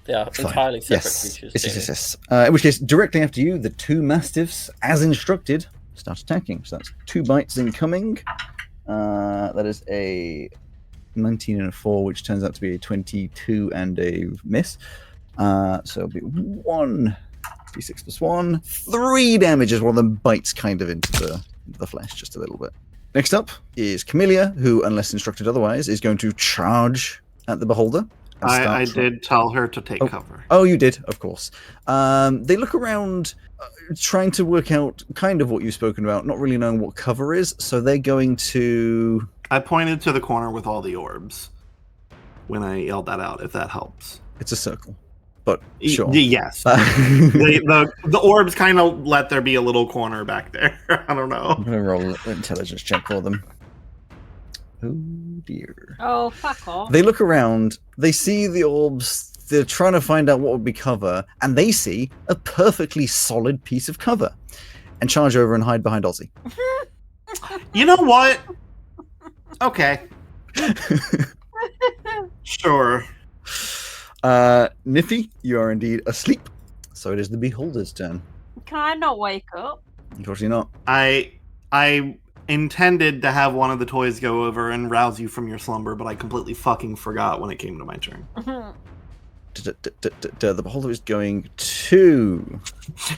they are entirely separate creatures.
Yes. In which case, directly after you, the two Mastiffs, as instructed, start attacking. So that's 2 bites incoming. That is a 19 and a 4, which turns out to be a 22 and a miss. So it'll be 1 d6 plus 1, 3 damage as one of them bites kind of into the flesh just a little bit. Next up is Camellia, who, unless instructed otherwise, is going to charge at the beholder.
I did tell her to take cover.
Oh, you did, of course. They look around, trying to work out kind of what you've spoken about, not really knowing what cover is, so they're going to...
I pointed to the corner with all the orbs when I yelled that out, if that helps.
It's a circle, but sure.
Yes. The orbs kind of let there be a little corner back there. I don't know.
I'm going to roll an intelligence check for them. Oh, dear.
Oh, fuck off.
They look around, they see the orbs, they're trying to find out what would be cover, and they see a perfectly solid piece of cover, and charge over and hide behind Ozzy.
You know what? Okay. Sure.
Niffy, you are indeed asleep, so it is the beholder's turn.
Can I not wake up?
Unfortunately not.
I intended to have one of the toys go over and rouse you from your slumber, but I completely fucking forgot when it came to my turn.
The beholder is going to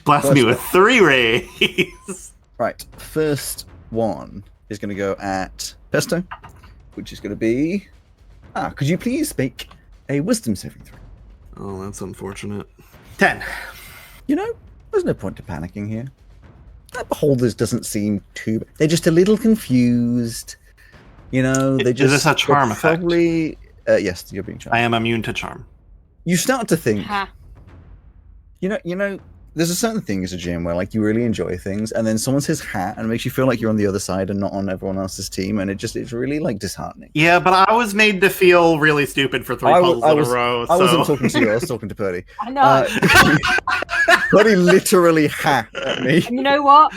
blast me with 3 rays.
Right, first one is going to go at Pesto, which is going to be... could you please make a wisdom saving throw?
Oh, that's unfortunate. 10.
You know, there's no point to panicking here. That beholders doesn't seem too... They're just a little confused. You know, they just...
Is this a charm effect?
Probably... yes, you're being charmed.
I am immune to charm.
You start to think...
Ha.
You know, there's a certain thing as a GM where, like, you really enjoy things, and then someone says hat, and it makes you feel like you're on the other side and not on everyone else's team, and it's really, like, disheartening.
Yeah, but I was made to feel really stupid for 3 puzzles in a row, so...
I wasn't talking to you, I was talking to Purdy.
I know.
Purdy literally hat at me.
And you know what?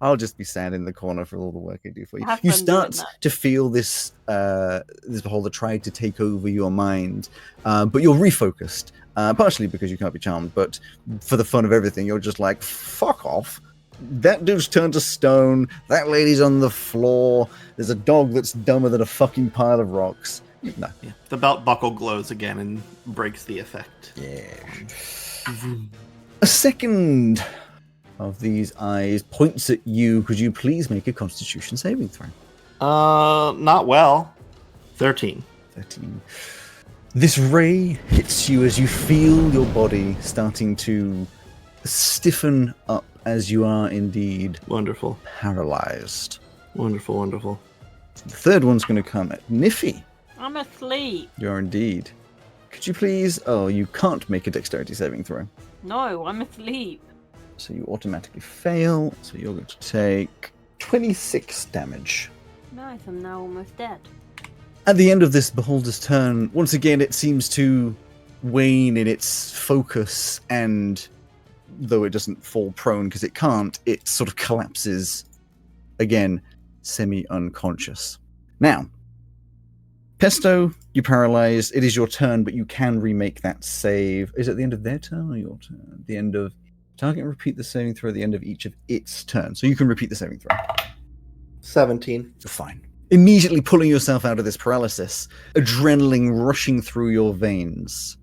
I'll just be standing in the corner for all the work I do for you.
Have
You
fun
start
doing that.
to feel this beholder try to take over your mind, but you're refocused. Partially because you can't be charmed, but for the fun of everything, you're just like, fuck off. That dude's turned to stone. That lady's on the floor. There's a dog that's dumber than a fucking pile of rocks. No.
Yeah. The belt buckle glows again and breaks the effect.
Yeah. A second of these eyes points at you. Could you please make a Constitution saving throw?
Not well. 13.
13. This ray hits you as you feel your body starting to stiffen up as you are indeed
Wonderful.
paralyzed.
Wonderful, wonderful.
The third one's going to come at Niffy.
I'm asleep.
You are indeed. Could you please... Oh, you can't make a dexterity saving throw.
No, I'm asleep.
So you automatically fail. So you're going to take 26 damage.
Nice, I'm now almost dead.
At the end of this beholder's turn, once again it seems to wane in its focus, and though it doesn't fall prone because it can't, it sort of collapses again, semi-unconscious. Now, Pesto, you paralyzed. It is your turn, but you can remake that save. Is it the end of their turn or your turn? The end of... Target and repeat the saving throw at the end of each of its turns. So you can repeat the saving throw.
17.
Fine. Immediately pulling yourself out of this paralysis, adrenaline rushing through your veins.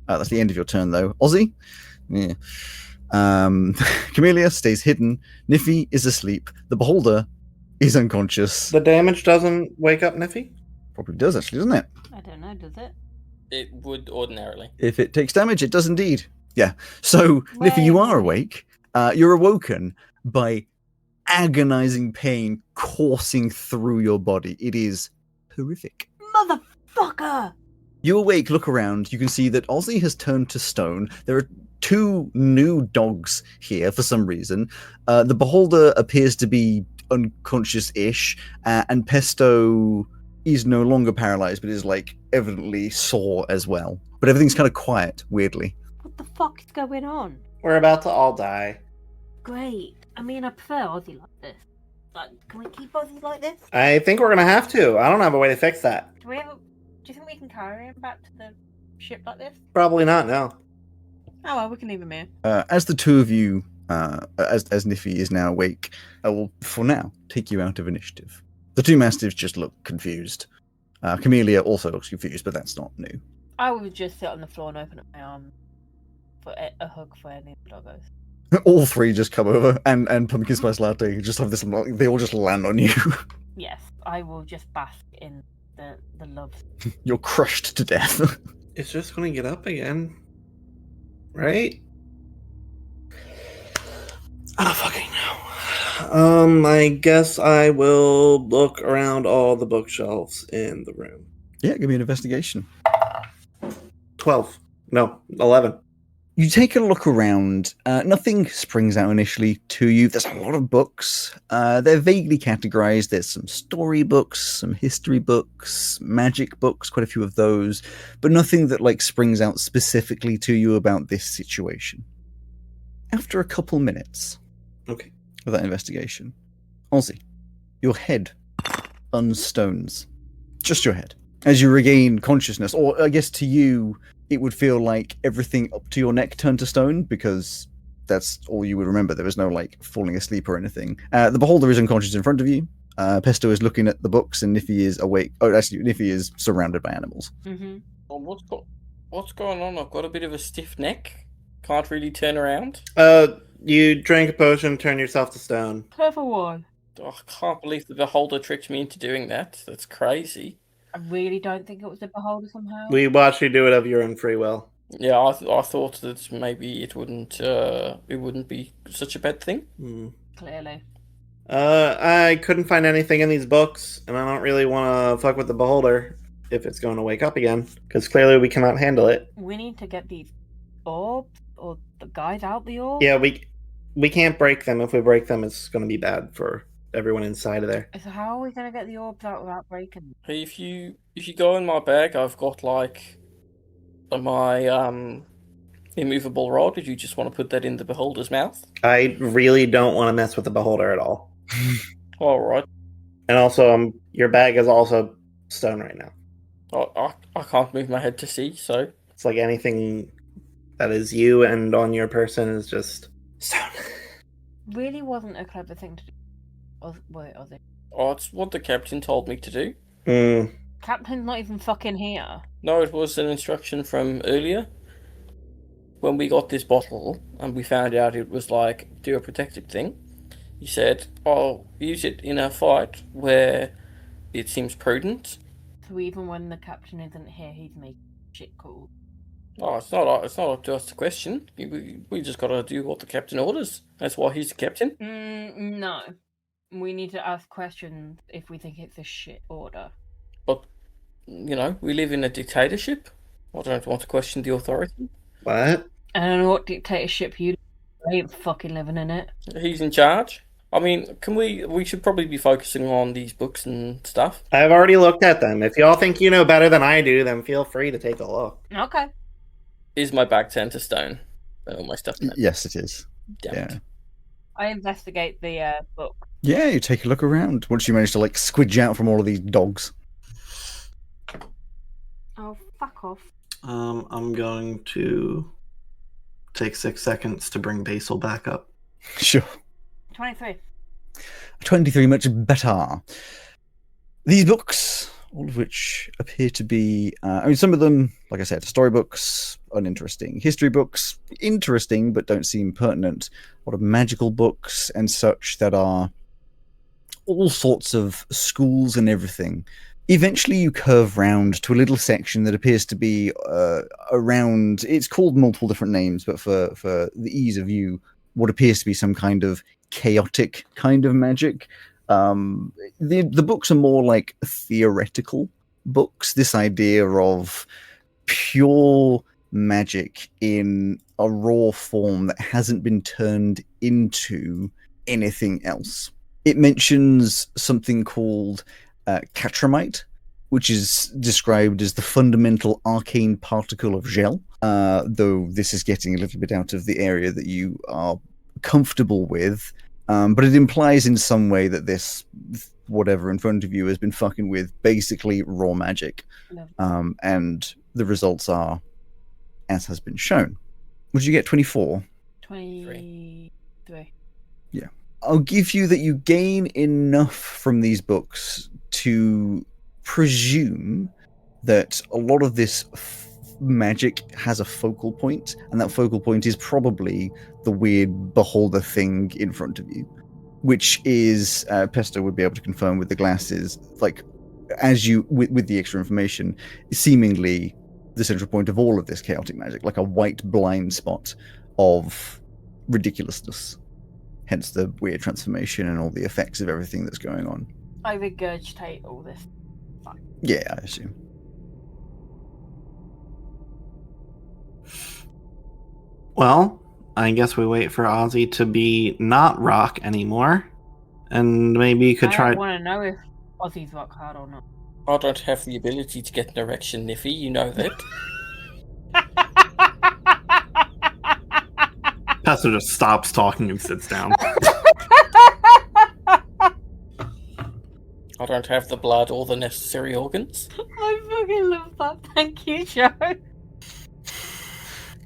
That's the end of your turn, though. Ozzy? Yeah. Camellia stays hidden. Niffy is asleep. The beholder is unconscious.
The damage doesn't wake up Niffy?
Probably does, actually, doesn't it?
I don't know, does it?
It would ordinarily.
If it takes damage, it does indeed. Yeah. So, Niffy, you are awake. You're awoken by agonizing pain coursing through your body. It is horrific.
Motherfucker!
You awake, look around. You can see that Ozzy has turned to stone. There are 2 new dogs here for some reason. The beholder appears to be unconscious-ish, and Pesto is no longer paralyzed, but is like evidently sore as well. But everything's kind of quiet, weirdly.
What the fuck is going on?
We're about to all die.
Great. I mean, I prefer Aussie like this. Like, can we keep Aussie like this?
I think we're gonna have to. I don't have a way to fix that.
Do you think we can carry him back to the ship like this?
Probably not, no.
Oh well, we can leave him here.
As the 2 of you, as Niffy is now awake, I will, for now, take you out of initiative. The 2 mastiffs just look confused. Camellia also looks confused, but that's not new.
I would just sit on the floor and open up my arm for a hug for any of the doggos.
All 3 just come over, and Pumpkin Spice Latte just have this, they all just land on you.
Yes, I will just bask in the love.
You're crushed to death.
It's just gonna get up again. Right? I don't fucking know. I guess I will look around all the bookshelves in the room.
Yeah, give me an investigation.
12. No, 11.
You take a look around. Nothing springs out initially to you. There's a lot of books. They're vaguely categorized. There's some story books, some history books, magic books, quite a few of those, but nothing that like springs out specifically to you about this situation. After a couple minutes
Okay.
of that investigation, Ozzy, your head unstones. Just your head. As you regain consciousness, or I guess to you, it would feel like everything up to your neck turned to stone, because that's all you would remember. There was no, like, falling asleep or anything. The beholder is unconscious in front of you. Pesto is looking at the books, and Niffy is awake. Oh, actually, Niffy is surrounded by animals.
Mm-hmm.
Oh, what's going on? I've got a bit of a stiff neck. Can't really turn around.
You drank a potion, turn yourself to stone.
Clever one.
Oh, I can't believe the beholder tricked me into doing that. That's crazy.
I really don't think it was a beholder somehow.
We watched you do it of your own free will.
Yeah, I thought that maybe it wouldn't be such a bad thing.
Clearly.
I couldn't find anything in these books, and I don't really want to fuck with the beholder if it's going to wake up again, because clearly we cannot handle it.
We need to get these orbs, or the guys out the orbs.
Yeah, we can't break them. If we break them, it's going to be bad for everyone inside of there.
So how are we going to get the orbs out without breaking them?
Hey, if you go in my bag, I've got like my immovable rod. Did you just want to put that in the beholder's mouth?
I really don't want to mess with the beholder at all.
All right.
And also, your bag is also stone right now.
I can't move my head to see, so
It's like anything that is you and on your person is just stone.
Really wasn't a clever thing to do. Wait, Ozzy.
it's what the captain told me to do.
Captain's not even fucking here.
No, it was an instruction from earlier. when we got this bottle and we found out it was like do a protective thing, you said, I'll use it in a fight where it seems prudent.
So even when the captain isn't here, he's making shit calls.
Oh, it's not up to us to question. We just gotta do what the captain orders. That's why he's the captain.
No. We need to ask questions if we think it's a shit order.
But, we live in a dictatorship. I don't want to question the authority.
What?
I don't know what dictatorship you. I ain't fucking living in it.
He's in charge. I mean, we should probably be focusing on these books and stuff.
I've already looked at them. If y'all think you know better than I do, then feel free to take a look.
Okay.
Is my bag turned to stone? And all my stuff.
Yes, it is.
Damn
Yeah.
it.
I investigate the book.
Yeah, you take a look around once you manage to squidge out from all of these dogs.
Oh, fuck off.
I'm going to take 6 seconds to bring Basil back up.
Sure.
23.
23, much better. These books, all of which appear to be, some of them, like I said, storybooks, uninteresting. History books, interesting, but don't seem pertinent. A lot of magical books and such that are all sorts of schools and everything. Eventually you curve round to a little section that appears to be around, it's called multiple different names, but for the ease of you, what appears to be some kind of chaotic kind of magic. The books are more like theoretical books, this idea of pure magic in a raw form that hasn't been turned into anything else. It mentions something called catramite, which is described as the fundamental arcane particle of gel, though this is getting a little bit out of the area that you are comfortable with, but it implies in some way that this whatever in front of you has been fucking with basically raw magic.
No.
And the results are as has been shown. Would you get 24?
23.
Yeah. I'll give you that you gain enough from these books to presume that a lot of this magic has a focal point, and that focal point is probably the weird beholder thing in front of you, which is, Pesto would be able to confirm with the glasses, as you, with the extra information, seemingly the central point of all of this chaotic magic, like a white blind spot of ridiculousness. Hence the weird transformation and all the effects of everything that's going on.
I regurgitate all this.
Yeah, I assume.
Well, I guess we wait for Ozzy to be not rock anymore. And maybe you could
I
try...
want to know if Ozzy's rock hard or not.
I don't have the ability to get an erection, Niffy, you know that.
Pesto just stops talking and sits down.
I don't have the blood or the necessary organs.
I fucking love that. Thank you, Joe.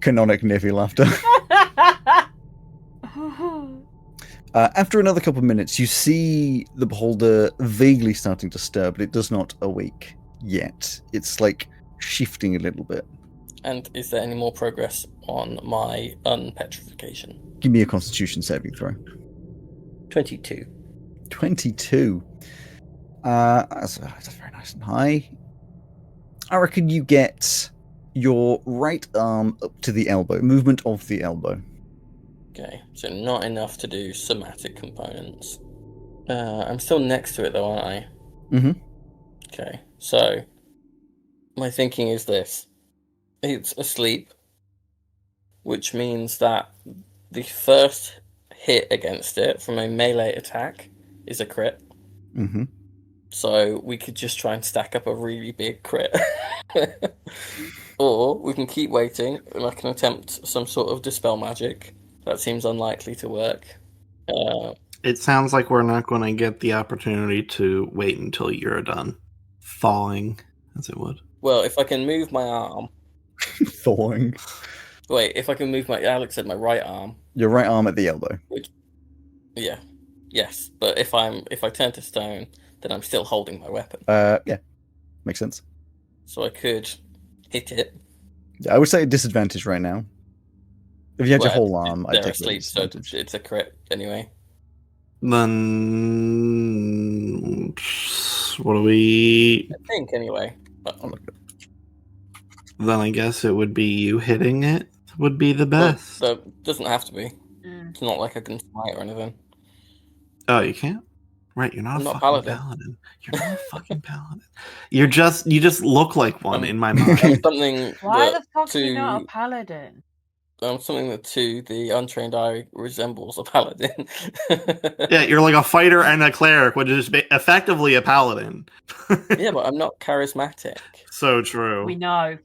Canonic Niffy laughter. After another couple of minutes, you see the beholder vaguely starting to stir, but it does not awake yet. It's shifting a little bit.
And is there any more progress on my unpetrification?
Give me a constitution saving throw.
22.
22. That's very nice and high. I reckon you get your right arm up to the elbow, movement of the elbow.
Okay, so not enough to do somatic components. I'm still next to it though, aren't I?
Mm-hmm.
Okay, so my thinking is this. It's asleep, which means that the first hit against it from a melee attack is a crit.
Mm-hmm.
So we could just try and stack up a really big crit. Or we can keep waiting and I can attempt some sort of dispel magic. That seems unlikely to work.
It sounds like we're not going to get the opportunity to wait until you're done thawing, as it would.
Well, if I can move my arm...
Thawing.
Wait, if I can move my... Alex said my right arm.
Your right arm at the elbow.
Yeah. Yes, but if I turn to stone, then I'm still holding my weapon.
Yeah. Makes sense.
So I could hit it.
Yeah, I would say a disadvantage right now. If you had your
Well,
whole arm, I'd
they're
take
asleep, so
disadvantage.
it's a crit anyway.
Then what do we?
I think anyway. But,
I'll look at it.
Then I guess it would be you hitting it would be the
but
best.
that doesn't have to be.
Mm.
It's not like I can smite or anything.
Oh, you can't. Right, you're not
I'm
a
not
fucking
paladin.
paladin. You're not a fucking paladin. You just look like one in my
I'm
mind.
something
Why
that
the fuck are you not a
to
paladin?
something that to the untrained eye resembles a paladin.
Yeah, you're like a fighter and a cleric, which is effectively a paladin.
Yeah, but I'm not charismatic.
So true.
We know.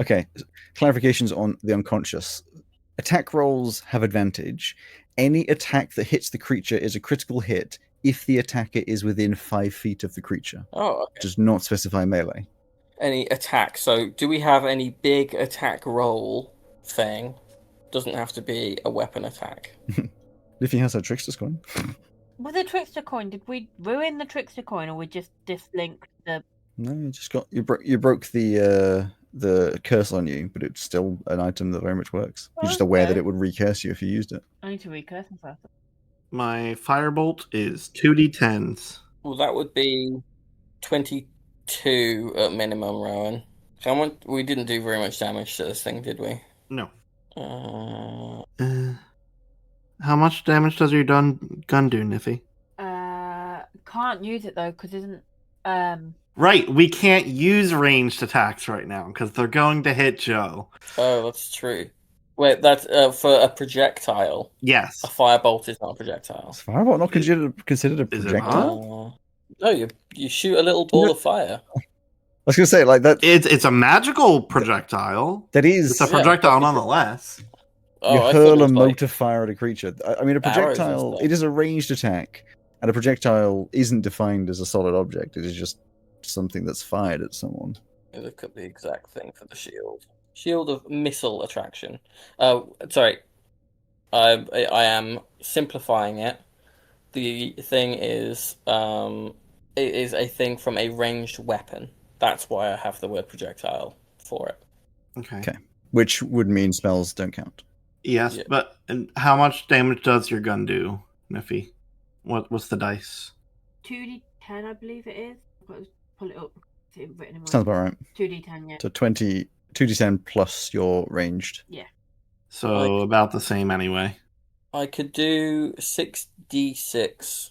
Okay, clarifications on the unconscious. Attack rolls have advantage. Any attack that hits the creature is a critical hit if the attacker is within 5 feet of the creature.
Oh, okay.
Does not specify melee.
Any attack. So, do we have any big attack roll thing? Doesn't have to be a weapon attack.
Liffy has her trickster's coin.
With the trickster coin, did we ruin the trickster coin, or we just dislinked the?
No, you just got you broke the curse on you, but it's still an item that very much works. You're just aware that
Okay.
it would recurse you if you used it.
I need to recurse myself.
My firebolt is 2d10s.
Well, that would be 22 at minimum, Rowan. How much? We didn't do very much damage to this thing, did we?
No.
Uh,
How much damage does your gun do, Niffy?
Can't use it though because isn't
Right, we can't use ranged attacks right now because they're going to hit Joe.
oh, that's true. Wait, that's for a projectile.
Yes.
A firebolt is not a projectile.
Is Firebolt not considered a
Is it
projectile?
No, you shoot a little ball of fire.
I was gonna say like that.
It's a magical projectile.
That is.
It's a projectile nonetheless.
You
I thought
hurl
it
a
was
motor fire at a creature. I mean, a
arrows and
projectile.
stuff.
It is a ranged attack, and a projectile isn't defined as a solid object. It is just something that's fired at someone.
Look at the exact thing for the shield. Shield of missile attraction. Sorry. I am simplifying it. The thing is, it is a thing from a ranged weapon. That's why I have the word projectile for it.
Okay.
Which would mean spells don't count.
Yes,
Yeah.
but and how much damage does your gun do, Niffy? What's the dice?
2d10, I believe it is. I've got to pull it up. It's written in my
Sounds about right.
2d10, yeah.
So 2d10 plus your ranged.
So about the same anyway.
I could do 6d6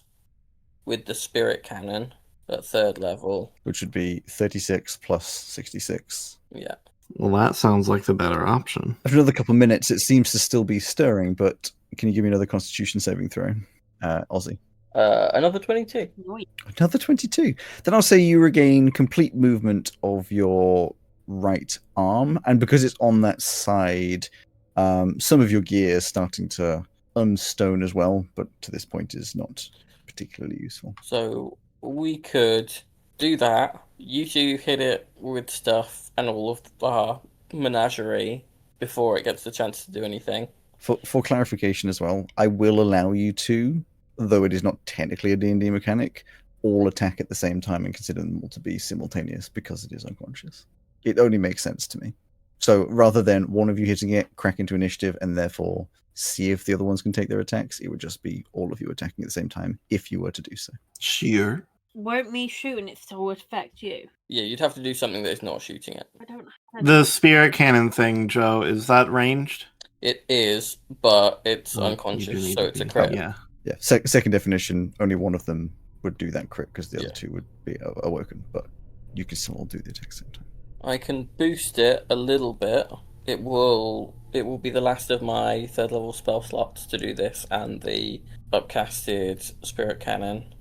with the spirit cannon at 3rd level.
Which would be 36 plus 66.
Yeah.
Well, that sounds like the better option.
After another couple of minutes, it seems to still be stirring, but can you give me another Constitution saving throw, Ozzy?
Another 22.
Right.
Another 22. Then I'll say you regain complete movement of your right arm, and because it's on that side, some of your gear is starting to unstone as well, but to this point is not particularly useful.
So we could do that. You two hit it with stuff and all of our menagerie before it gets the chance to do anything.
For clarification as well, I will allow you to, though it is not technically a D&D mechanic, all attack at the same time and consider them all to be simultaneous because it is unconscious. It only makes sense to me. So rather than one of you hitting it, crack into initiative, and therefore see if the other ones can take their attacks, it would just be all of you attacking at the same time if you were to do so.
Sure.
Won't me shooting it still affect you?
Yeah, you'd have to do something that is not shooting it.
I don't know.
The spirit cannon thing, Joe, is that ranged?
It is, but it's
Well, you do
unconscious,
need
so
to
it's a
be-
crit.
Yeah.
Yeah, second definition, only one of them would do that crit because the
Yeah.
other two would be awoken, but you can still all do the attack at the same time.
I can boost it a little bit. It will be the last of my 3rd level spell slots to do this, and the upcasted spirit cannon,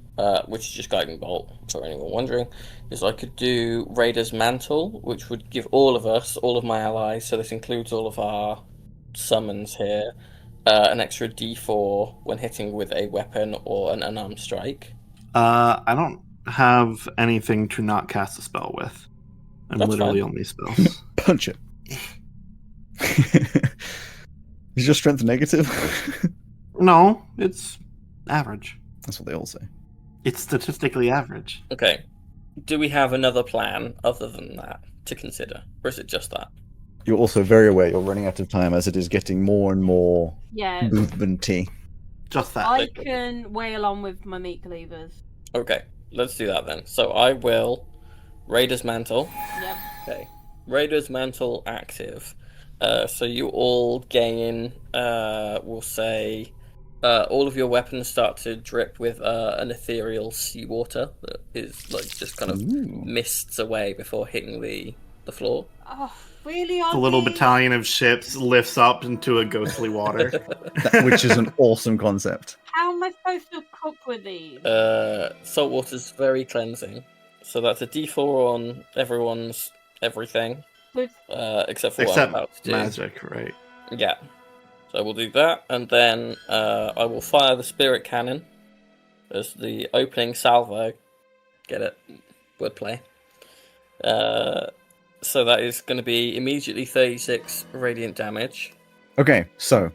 which is just guiding bolt for anyone wondering, is I could do Raider's Mantle, which would give all of us, all of my allies, so this includes all of our summons here, an extra D4 when hitting with a weapon or an unarmed strike.
I don't have anything to not cast a spell with. I'm
That's
literally
fine.
only spells.
Punch it. Is your strength negative?
No, it's average.
That's what they all say.
It's statistically average.
Okay. Do we have another plan other than that to consider? Or is it just that?
You're also very aware you're running out of time as it is getting more and more
Yeah,
movementy.
Just that.
I can wail on with my meat cleavers.
Okay, let's do that then. So I will Raider's Mantle.
Yep.
Okay, Raider's Mantle active. So you all gain, we'll say, all of your weapons start to drip with an ethereal seawater that is like just kind of mists away before hitting the floor.
Oh, really?
The little battalion of ships lifts up into a ghostly water.
Which is an awesome concept.
How am I supposed to cook with these?
Salt water's very cleansing. So that's a D4 on everyone's everything. Except for what I'm about to do.
magic, right?
Yeah. So we'll do that, and then I will fire the spirit cannon as the opening salvo. Get it? Wordplay. So that is going to be immediately 36 radiant damage.
Okay, so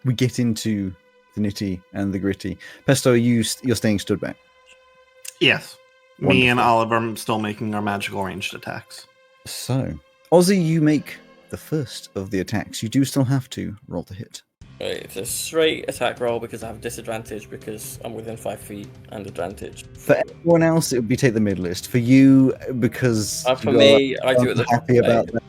we get into the nitty and the gritty. Pesto, you're staying stood back.
Yes.
Wonderful.
Me and Olive are still making our magical ranged attacks.
So, Ozzy, you make the first of the attacks. You do still have to roll the hit.
Right, it's a straight attack roll because I have disadvantage because I'm within 5 feet and advantage.
For everyone else, it would be take the middlist. For you, because
For me, I do it the
happy
proper way.
about that.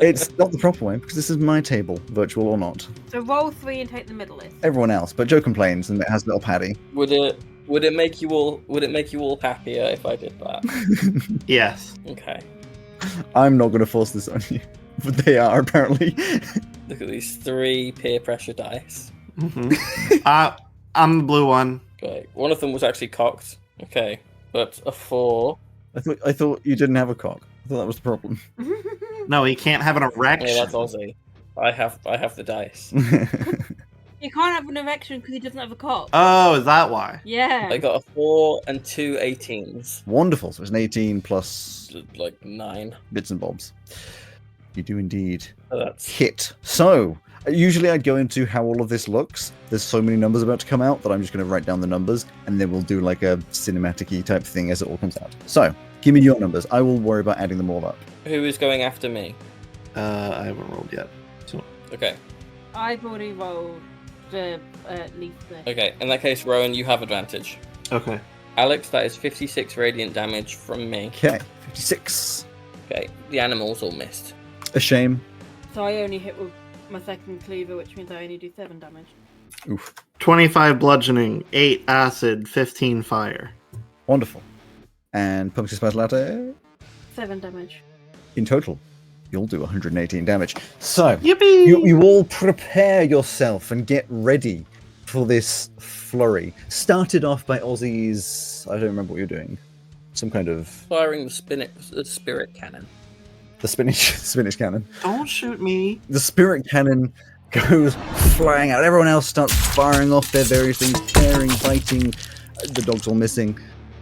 It's not the proper way because this is my table, virtual or not.
So roll 3 and take the middle list.
Everyone else, but Joe complains and it has little Paddy.
Would it make you all happier if I did that?
Yes.
Okay.
I'm not going to force this on you, but they are apparently.
Look at these 3 peer pressure dice.
Mm-hmm. I'm the blue one.
Okay, one of them was actually cocked. Okay, but a 4.
I thought you didn't have a cock. I thought that was the problem.
No, he can't have an erection.
Yeah, that's Aussie. I have the dice.
You can't have an erection because he doesn't have a cock.
Oh, is that why?
Yeah.
I got a 4 and 2 18s.
Wonderful. So it's an 18 plus
Like 9.
bits and bobs. You do indeed
So that's
hit. So, usually I'd go into how all of this looks. There's so many numbers about to come out that I'm just going to write down the numbers, and then we'll do like a cinematic-y type thing as it all comes out. So, give me your numbers. I will worry about adding them all up.
who is going after me?
I haven't rolled yet. So
Okay.
I've already rolled the leaf there.
Okay. In that case, Rowan, you have advantage.
okay.
Alex, that is 56 radiant damage from me.
Okay, 56.
Okay. The animals all missed.
A shame.
So I only hit with my second cleaver, which means I only do 7 damage.
Oof.
25 bludgeoning, 8 acid, 15 fire.
Wonderful. And Puncture Spice Latte,
7 damage.
in total, you'll do 118 damage. So,
Yippee!
you all prepare yourself and get ready for this flurry. Started off by Ozzy's... I don't remember what you're doing. Some kind of...
Firing the spirit cannon.
The spinach cannon.
Don't shoot me.
The spirit cannon goes flying out. Everyone else starts firing off their various things, tearing, biting. The dog's all missing.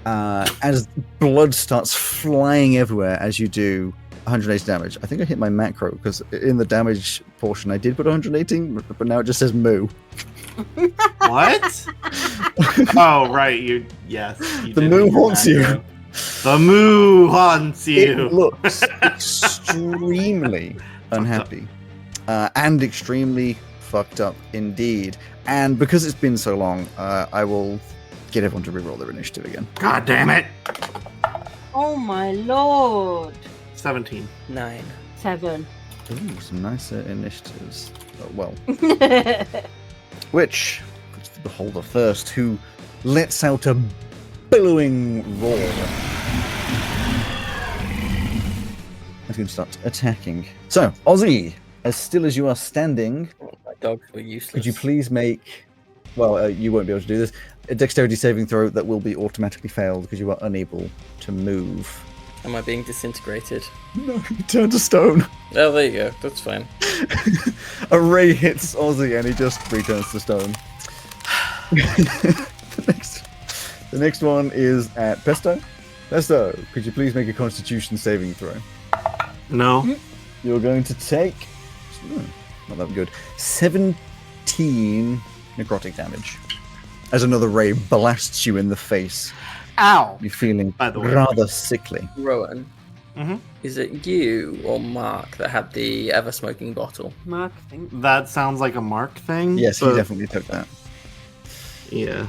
As blood starts flying everywhere as you do 180 damage. I think I hit my macro because in the damage portion I did put 118, but now it just says moo.
What? Oh, right. Yes. You
The
did
moo
hit your
haunts you.
macro. The moo haunts you.
It looks extremely unhappy and extremely fucked up indeed. And because it's been so long, I will get everyone to reroll their initiative again.
God damn it.
Oh my lord.
17.
9.
7.
Ooh, some nicer initiatives. Well, which puts the beholder first, who lets out a billowing roar. He's going to start attacking. So, Ozzy, as still as you are standing,
My dogs were useless.
could you please make... Well, you won't be able to do this. A dexterity saving throw that will be automatically failed because you are unable to move.
Am I being disintegrated?
No, you turn to stone.
Oh, there you go. That's fine.
A ray hits Ozzy and he just returns to stone. The next one is at Pesto. Pesto, could you please make a Constitution saving throw?
No.
You're going to take... not that good. 17 necrotic damage. As another ray blasts you in the face.
Ow.
You're feeling
By the way.
rather sickly.
Rowan,
Mm-hmm.
Is it you or Mark that had the ever-smoking bottle?
Mark, I think.
That sounds like a Mark thing.
Yes, he
but-
definitely took that.
Yeah.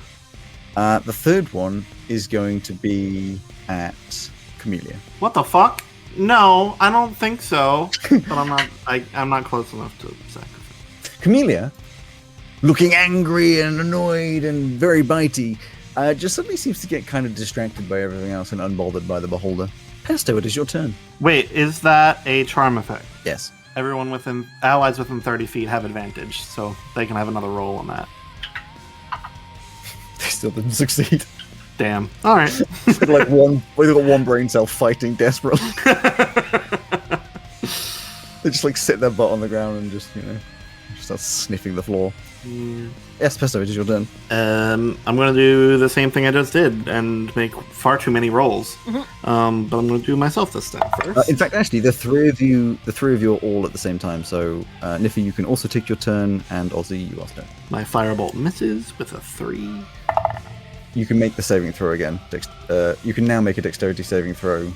The third one is going to be at Camellia.
What the fuck? No, I don't think so. But I'm not close enough to sacrifice.
Camellia, looking angry and annoyed and very bitey, just suddenly seems to get kind of distracted by everything else and unbothered by the beholder. Pesto, it is your turn.
Wait, is that a charm effect?
Yes.
Allies within 30 feet have advantage, so they can have another roll on that.
They still didn't succeed.
Damn. All right.
They've got one brain cell fighting desperately. They just like sit their butt on the ground and just start sniffing the floor. Yes, Pesto, it is your turn.
I'm gonna do the same thing I just did and make far too many rolls. But I'm gonna do myself this time first.
In fact, actually, the three of you are all at the same time. So, Niffy, you can also take your turn, and Ozzy, you are turn.
My firebolt misses with a 3.
You can make the saving throw again. You can now make a dexterity saving throw.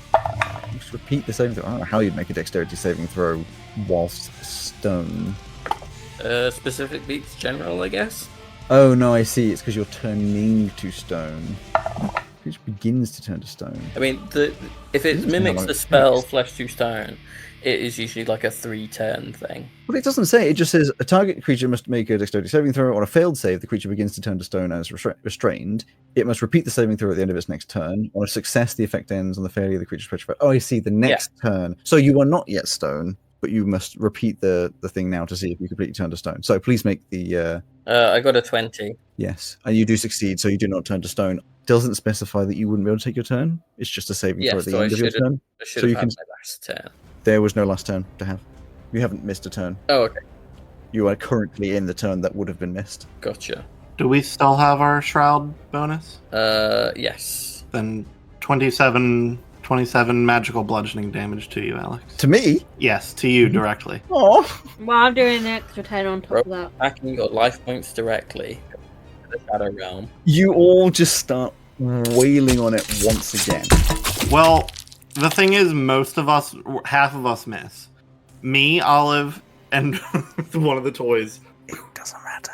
Just repeat the saving throw. I don't know how you'd make a dexterity saving throw whilst stone.
Specific beats general, I guess.
Oh no, I see. It's because you're turning to stone. It begins to turn to stone.
I mean, if it mimics the spell Flesh to Stone, it is usually like a 3-turn thing.
Well, it doesn't say. It just says a target creature must make a dexterity saving throw. On a failed save, the creature begins to turn to stone and is restrained. It must repeat the saving throw at the end of its next turn. On a success, the effect ends. On the failure, the creature's petrified. Oh, I see. The next turn. So you are not yet stone, but you must repeat the thing now to see if you completely turn to stone. So please make the...
I got a 20.
Yes, and you do succeed, so you do not turn to stone. Doesn't specify that you wouldn't be able to take your turn. It's just a saving throw at the end of your turn.
I should
So
have
you
had
can-
my last turn.
There was no last turn to have. You haven't missed a turn.
Oh, okay.
You are currently in the turn that would have been missed.
Gotcha.
Do we still have our shroud bonus?
Yes.
Then 27 magical bludgeoning damage to you, Alex.
To me?
Yes, to you directly.
Oh.
Well, I'm doing an extra 10 on top of that.
Backing your life points directly to the Shadow Realm.
You all just start wailing on it once again.
Well, the thing is, half of us miss. Me, Olive, and one of the toys.
It doesn't matter.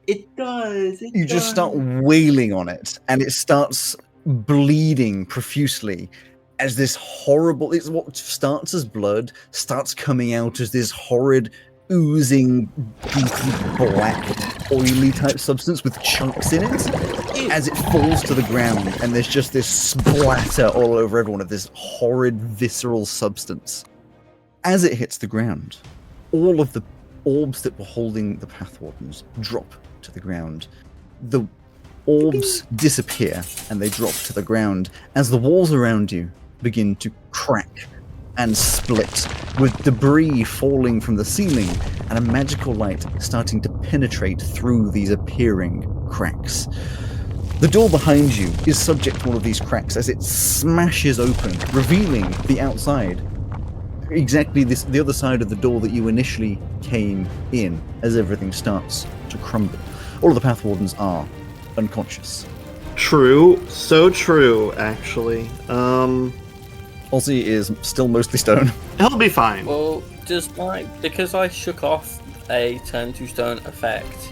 It does.
You just start wailing on it, and it starts bleeding profusely as this horrible... It's what starts as blood, starts coming out as this horrid, oozing, deeply black, oily type substance with chunks in it as it falls to the ground, and there's just this splatter all over everyone of this horrid, visceral substance. As it hits the ground, all of the orbs that were holding the Pathwardens drop to the ground. The orbs disappear, and they drop to the ground as the walls around you begin to crack and split, with debris falling from the ceiling and a magical light starting to penetrate through these appearing cracks. The door behind you is subject to one of these cracks as it smashes open, revealing the outside. Exactly the other side of the door that you initially came in, as everything starts to crumble. All of the Pathwardens are unconscious.
True. So true, actually.
Ozzy is still mostly stone.
He'll be fine.
Well, because I shook off a turn to stone effect,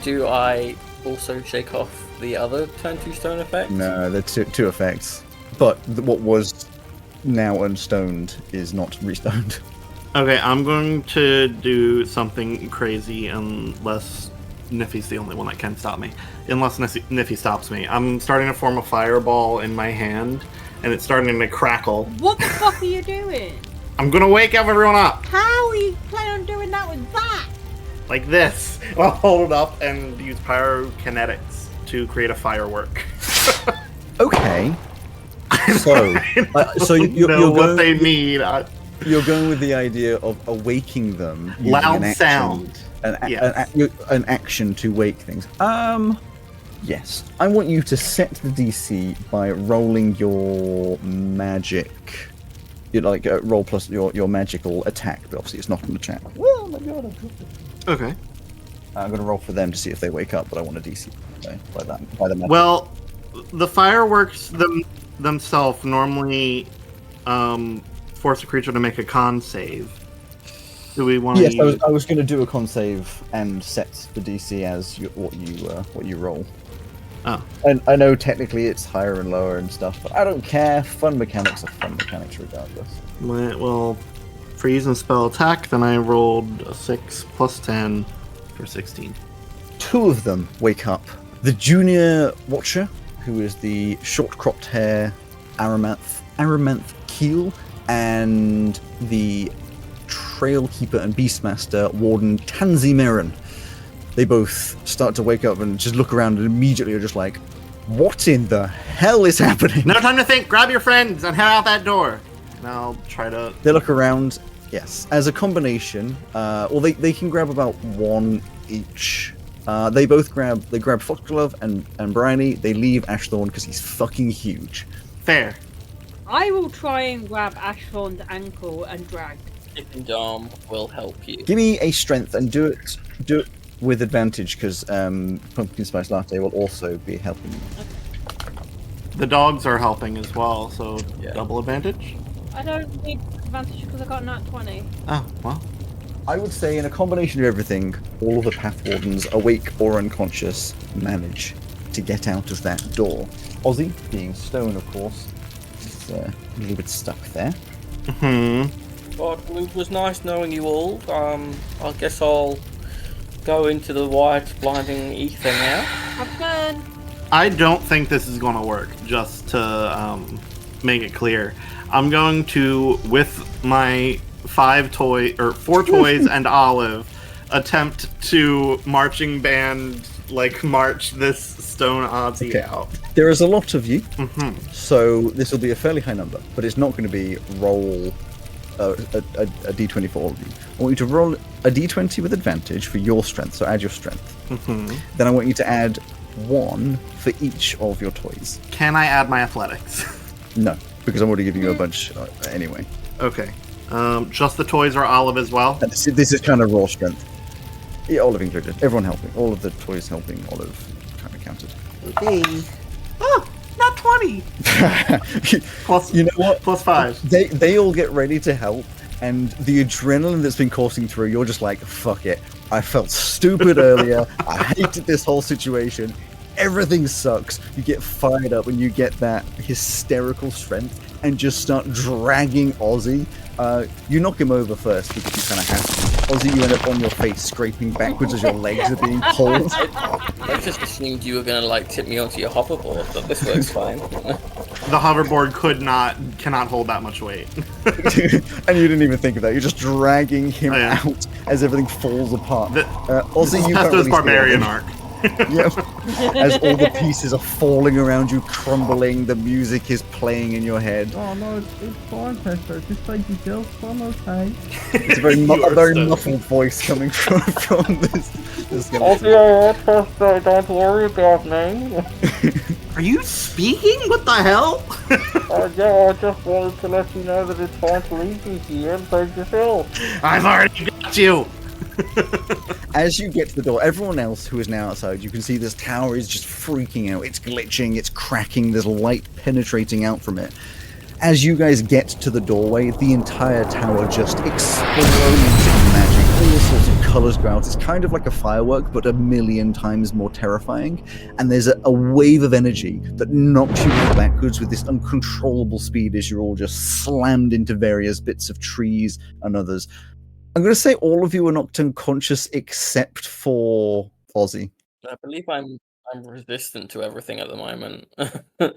do I also shake off the other turn to stone effect?
No, they're two effects. But what was now unstoned is not restoned.
Okay, I'm going to do something crazy unless Niffy's the only one that can stop me. Unless Niffy stops me. I'm starting to form a fireball in my hand, and it's starting to crackle.
What the fuck are you doing?
I'm gonna wake everyone up!
How are you planning on doing that with that?
Like this. I'll hold it up and use pyrokinetics to create a firework.
Okay. So you're
know what
going,
they need.
you're going with the idea of awaking them. using
Loud
an action,
sound.
an action to wake things. Yes. I want you to set the DC by rolling your magic. You like roll plus your magical attack, but obviously it's not an attack. Oh my god! I dropped it.
Okay.
I'm going to roll for them to see if they wake up, but I want a DC by the magic.
Well, the fireworks themselves normally force a creature to make a con save. Do we want to?
Yes,
use...
I was going to do a con save and set the DC as what you roll.
Oh.
And I know technically it's higher and lower and stuff, but I don't care. Fun mechanics are fun mechanics regardless.
Well, freeze and spell attack. Then I rolled a 6 plus 10 for 16.
2 of them wake up. The junior watcher, who is the short-cropped hair Aramanth Keel, and the Trailkeeper and Beastmaster Warden Tanzi Merrin. They both start to wake up and just look around and immediately are just like, what in the hell is happening?
No time to think. Grab your friends and head out that door. And I'll try to...
They look around, yes. As a combination, they can grab about 1 each. They grab Foxglove and Bryony. They leave Ashthorn because he's fucking huge.
Fair.
I will try and grab Ashthorn's ankle and drag.
Skipping Dom will help you.
Give me a strength and do it with advantage because Pumpkin Spice Latte will also be helping you.
The dogs are helping as well, so
Yeah.
double advantage.
I don't need advantage because I got nat 20.
Oh, well.
I would say in a combination of everything, all of the Path Wardens, awake or unconscious, manage to get out of that door. Ozzy, being stone, of course, is a little bit stuck there.
Well, it was nice knowing you all. I guess I'll go into the white blinding ether now.
Have fun.
I don't think this is going to work, just to make it clear. I'm going to, with my 4 toys and Olive, attempt to marching band, march this stone Ozzy out.
There is a lot of you, so this will be a fairly high number, but it's not going to be roll a d20 for all of you. I want you to roll a d20 with advantage for your strength, so add your strength. Then I want you to add 1 for each of your toys.
Can I add my athletics?
No, because I'm already giving you a bunch anyway.
Okay. Just the toys or Olive as well?
And this is kind of raw strength. Yeah, Olive included. Everyone helping. All of the toys helping Olive kind of counted.
Hey. Oh, not 20! Plus,
you know what?
Plus 5.
They all get ready to help, and the adrenaline that's been coursing through, you're just like, fuck it. I felt stupid earlier. I hated this whole situation. Everything sucks. You get fired up and you get that hysterical strength and just start dragging Ozzy. You knock him over first because you kind of have to. Ozzy, you end up on your face, scraping backwards as your legs are being pulled.
I just assumed you were gonna tip me onto your hoverboard, but this works fine.
The hoverboard cannot hold that much weight.
And you didn't even think of that. You're just dragging him out as everything falls apart. Ozzy, you can't
Hesper's
really
barbarian arc.
Yep. As all the pieces are falling around you, crumbling, the music is playing in your head.
Oh no, it's fine, Pepper. Just take your pills. I'm okay.
It's a very muffled voice coming from this
I'll be alright, Pepper. Don't worry about me.
Are you speaking? What the hell?
Yeah, I just wanted to let you know that it's fine to leave me here and take your pill.
I've already got you.
As you get to the door, everyone else who is now outside, you can see this tower is just freaking out. It's glitching, it's cracking, there's light penetrating out from it. As you guys get to the doorway, the entire tower just explodes in magic. All sorts of colors go out. It's kind of like a firework, but 1,000,000 times more terrifying. And there's a wave of energy that knocks you backwards with this uncontrollable speed as you're all just slammed into various bits of trees and others. I'm going to say all of you are knocked unconscious except for Ozzy.
I believe I'm resistant to everything at the moment.
Well,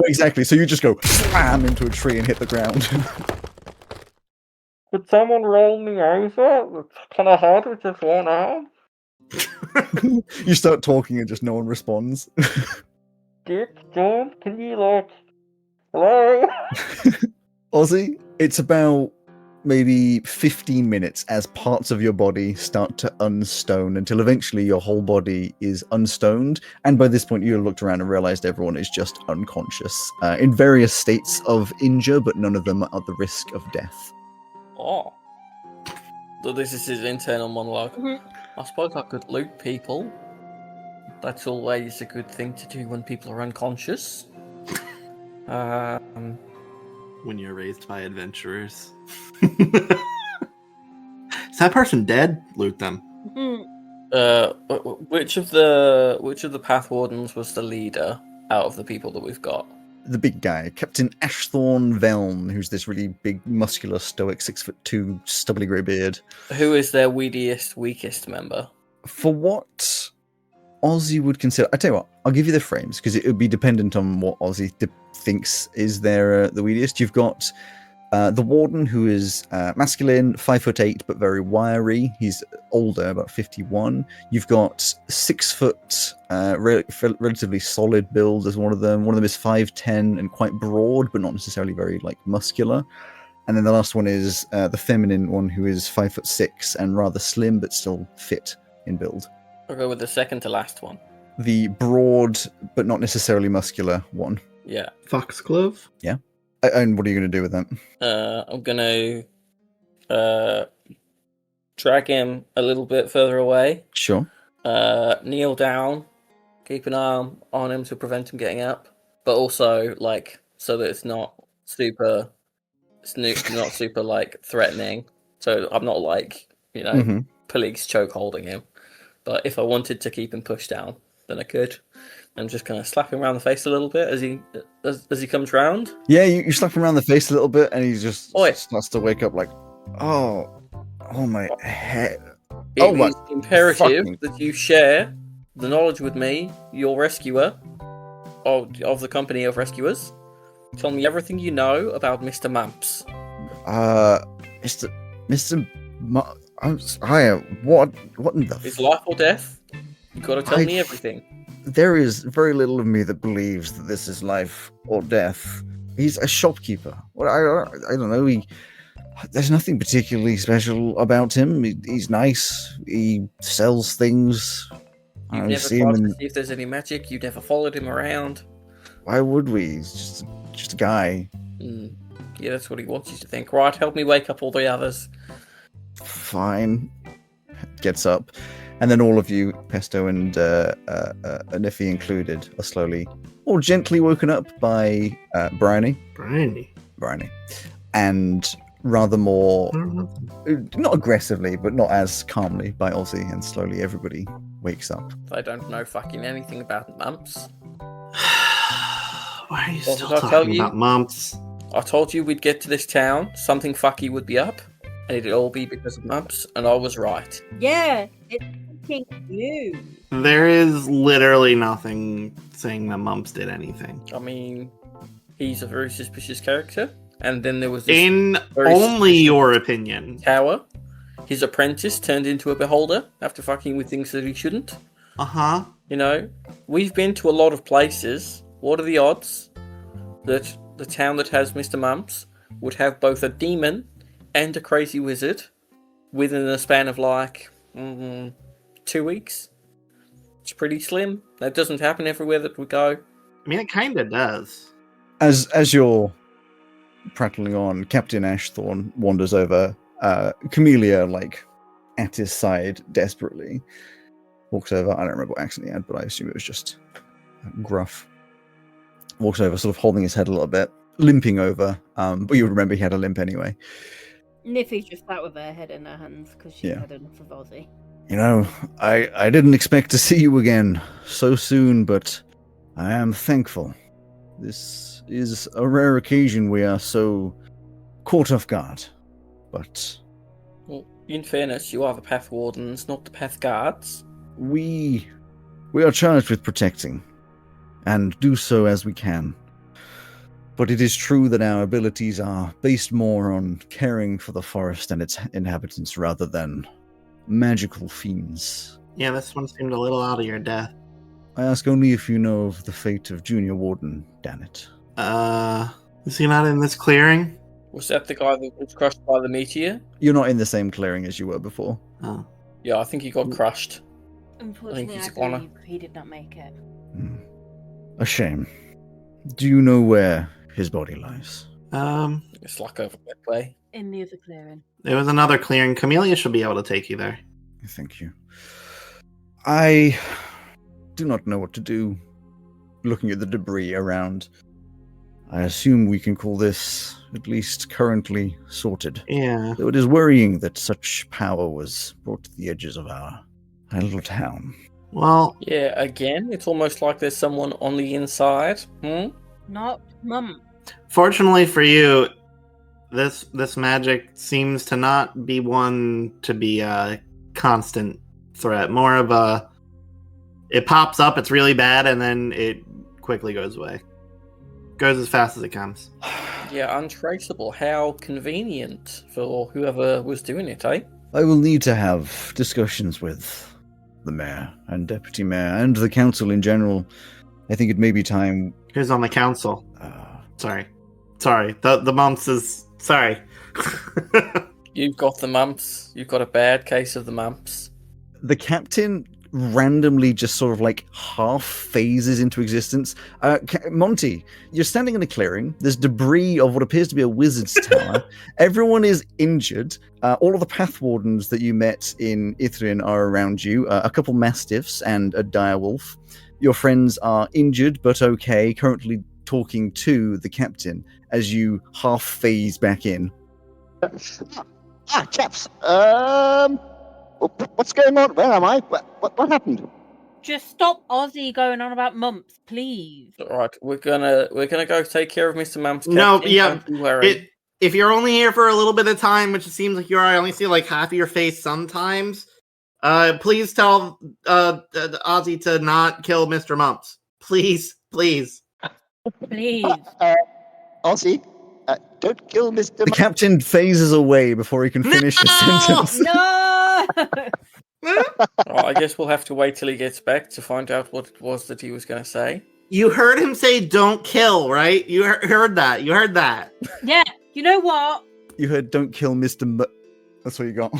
exactly. So you just go slam into a tree and hit the ground.
Could someone roll me over? It's kind of hard with just one arm.
You start talking and just no one responds.
Dick, John, can you hello?
Ozzy, it's about maybe 15 minutes as parts of your body start to unstone until eventually your whole body is unstoned. And by this point, you looked around and realized everyone is just unconscious in various states of injury, but none of them are at the risk of death.
Oh. So this is his internal monologue. I suppose I could loot people. That's always a good thing to do when people are unconscious.
when you're raised by adventurers. Is that person dead? Loot them.
Which of the path wardens was the leader out of the people that we've got?
The big guy, Captain Ashthorn Veln, who's this really big, muscular, stoic, 6'2", stubbly grey beard.
Who is their weakest member?
For what Ozzy would consider, I tell you what, I'll give you the frames because it would be dependent on what Ozzy thinks is their the weediest. You've got the warden, who is masculine, 5'8", but very wiry. He's older, about 51. You've got 6 foot, relatively solid build as one of them. One of them is 5'10" and quite broad, but not necessarily very muscular. And then the last one is the feminine one, who is 5'6" and rather slim, but still fit in build.
I'll go with the second to last one.
The broad, but not necessarily muscular one.
Yeah.
Foxglove?
Yeah. And what are you going to do with that?
I'm going to drag him a little bit further away.
Sure.
Kneel down, keep an arm on him to prevent him getting up, but also so that it's not super threatening. So I'm not police choke holding him. But if I wanted to keep him pushed down, then I could. I'm just kind of slapping him around the face a little bit as he comes round.
Yeah, you slap him around the face a little bit, and he just starts to wake up oh my head.
It is imperative that you share the knowledge with me, your rescuer, of the company of rescuers. Tell me everything you know about Mr. Mumps.
Mr. Hiya, what in the...
Is life or death? You gotta tell me everything.
There is very little of me that believes that this is life or death. He's a shopkeeper. Well, I don't know. There's nothing particularly special about him. He's nice. He sells things.
You've never tried to see if there's any magic. You never followed him around.
Why would we? He's just a guy.
Yeah, that's what he wants you to think. Right, help me wake up all the others.
Fine. Gets up. And then all of you, Pesto and Niffy included, are slowly or gently woken up by Bryony. Bryony. And rather more, not aggressively, but not as calmly by Ozzy, and slowly everybody wakes up.
I don't know fucking anything about mumps.
Why are you still talking about mumps?
I told you we'd get to this town, something fucky would be up, and it'd all be because of mumps, and I was right.
Yeah, it's fucking you.
There is literally nothing saying that Mumps did anything.
I mean, he's a very suspicious character, and then there was this
in only your opinion.
Tower. His apprentice turned into a beholder after fucking with things that he shouldn't.
Uh-huh.
You know, we've been to a lot of places. What are the odds that the town that has Mr. Mumps would have both a demon and a crazy wizard within a span of 2 weeks? It's pretty slim. That doesn't happen everywhere that we go.
I mean, it kind of does.
As you're prattling on, Captain Ashthorn wanders over. Camellia, at his side, desperately walks over. I don't remember what accent he had, but I assume it was just gruff. Walks over, sort of holding his head a little bit, limping over. But you would remember he had a limp anyway.
Niffy just sat with her head in her hands because she had enough of Ozzy.
You know, I didn't expect to see you again so soon, but I am thankful. This is a rare occasion we are so caught off guard. But...
well, in fairness, you are the Path Wardens, not the Path Guards.
We are charged with protecting, and do so as we can. But it is true that our abilities are based more on caring for the forest and its inhabitants rather than magical fiends.
Yeah, this one seemed a little out of your depth.
I ask only if you know of the fate of Junior Warden Dannett.
Is he not in this clearing?
Was that the guy that was crushed by the meteor?
You're not in the same clearing as you were before.
Oh.
Yeah, I think he got crushed.
Unfortunately, I believe he did not make it.
A shame. Do you know where his body lies?
It's over that way.
In the other clearing.
There was another clearing. Camellia should be able to take you there.
Thank you. I do not know what to do looking at the debris around. I assume we can call this at least currently sorted.
Yeah.
Though it is worrying that such power was brought to the edges of our little town.
Well,
Yeah, again, it's almost like there's someone on the inside.
Not mum.
fortunately for you, this magic seems to not be one to be a constant threat. More of a, it pops up, it's really bad, and then it quickly goes away. Goes as fast as it comes.
Yeah, untraceable. How convenient for whoever was doing it, eh?
I will need to have discussions with the mayor and deputy mayor and the council in general. I think it may be time.
Who's on the council? Sorry. The mumps is sorry.
You've got the mumps. You've got a bad case of the mumps.
The captain randomly just sort of like half phases into existence. Monty, you're standing in a clearing. There's debris of what appears to be a wizard's tower. Everyone is injured. All of the path wardens that you met in Ithrin are around you. A couple mastiffs and a direwolf. Your friends are injured but okay, currently talking to the captain as you half phase back in.
Chaps. What's going on? Where am I? What happened?
Just stop Ozzy going on about mumps, please.
All right, we're gonna go take care of Mr. Mumps.
No,
Captain,
yeah,
don't you worry.
if you're only here for a little bit of time, which it seems like you are, I only see like half of your face sometimes. Please tell Ozzy to not kill Mr. Mumps. Please.
Please.
Ozzy, don't kill Mr.
The captain phases away before he can finish his sentence.
No!
Well, I guess we'll have to wait till he gets back to find out what it was that he was going to say.
You heard him say "don't kill," right? You heard that. You heard that.
Yeah, you know what?
You heard "don't kill Mr. That's what you got.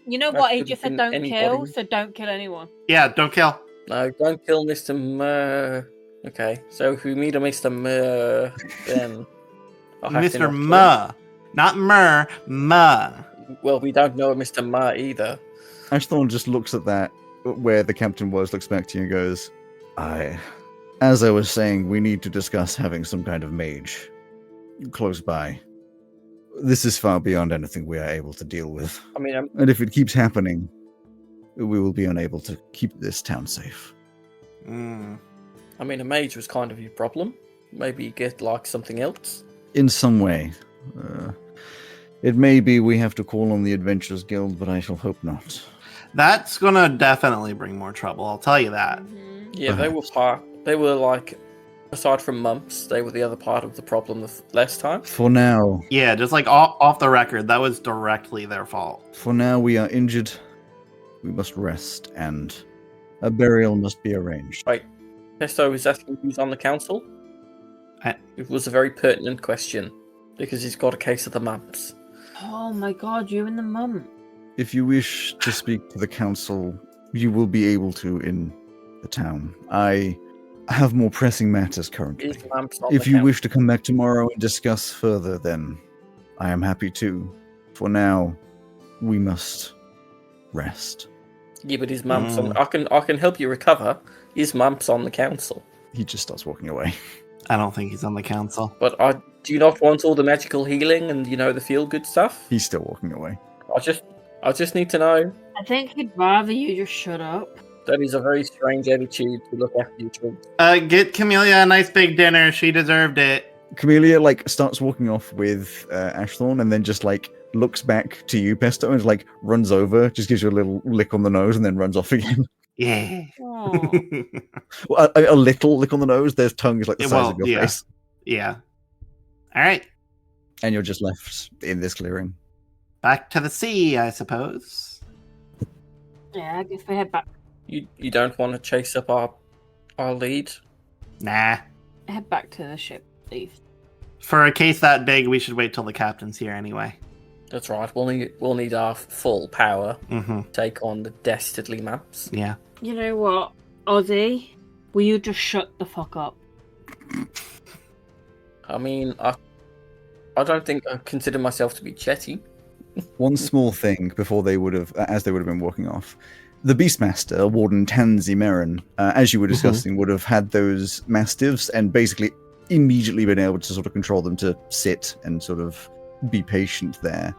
You know
That
what? He
could
just
have
said
been
don't
anybody.
kill, so don't kill anyone.
Yeah, don't kill.
No, don't kill Mr. Murr. Okay, so if we meet a Mr. Murr, then I'll have to
Mr.
not kill
Muh. Not Murr, Muh.
him. Well, we don't know a Mr. Murr either.
Ashthorn just looks at that, where the captain was, looks back to you and goes, as I was saying, we need to discuss having some kind of mage close by. This is far beyond anything we are able to deal with.
I mean,
And if it keeps happening, we will be unable to keep this town safe.
a mage was kind of your problem. Maybe you get like something else.
In some way. It may be we have to call on the Adventurers Guild, but I shall hope not.
That's gonna definitely bring more trouble. I'll tell you that.
Yeah, they were part. They were like, aside from mumps, they were the other part of the problem the last time.
For now,
Yeah, just like off the record, that was directly their fault.
we are injured. We must rest, and a burial must be arranged.
Wait, Pesto is asking who's on the council? It was a very pertinent question, because he's got a case of the mumps.
Oh my god, you and the mum.
If you wish to speak to the council, you will be able to in the town. I have more pressing matters currently.
Is mumps on
If
the
you
council?
wish to come back tomorrow and discuss further, then I am happy to. For now, we must rest.
Yeah, but his mumps on. I can help you recover. His mumps on the council.
He just starts walking away.
I don't think he's on the council.
But do you not want all the magical healing and the feel good stuff?
He's still walking away.
I just need to know.
I think he'd rather you just shut up.
That is a very strange attitude to look after your children.
Get Camellia a nice big dinner. She deserved it.
Camellia starts walking off with Ashthorn, and then just looks back to you, Pesto, and runs over, just gives you a little lick on the nose, and then runs off again.
Yeah.
Oh.
Well, a little lick on the nose. Their tongue is the size of your face,
Yeah. All right.
and you're just left in this clearing.
Back to the sea, I suppose.
Yeah, I guess we head back.
You don't want to chase up our lead?
Nah.
Head back to the ship, please.
For a case that big, we should wait till the captain's here anyway.
That's right. We'll need our full power
Mm-hmm.
to take on the dastardly maps.
Yeah.
You know what, Ozzy? Will you just shut the fuck up?
I mean, I don't think I consider myself to be chatty.
One small thing before they would have, as they would have been walking off, the Beastmaster, Warden Tansy Merrin, as you were discussing, would have had those mastiffs and basically immediately been able to sort of control them to sit and sort of be patient there.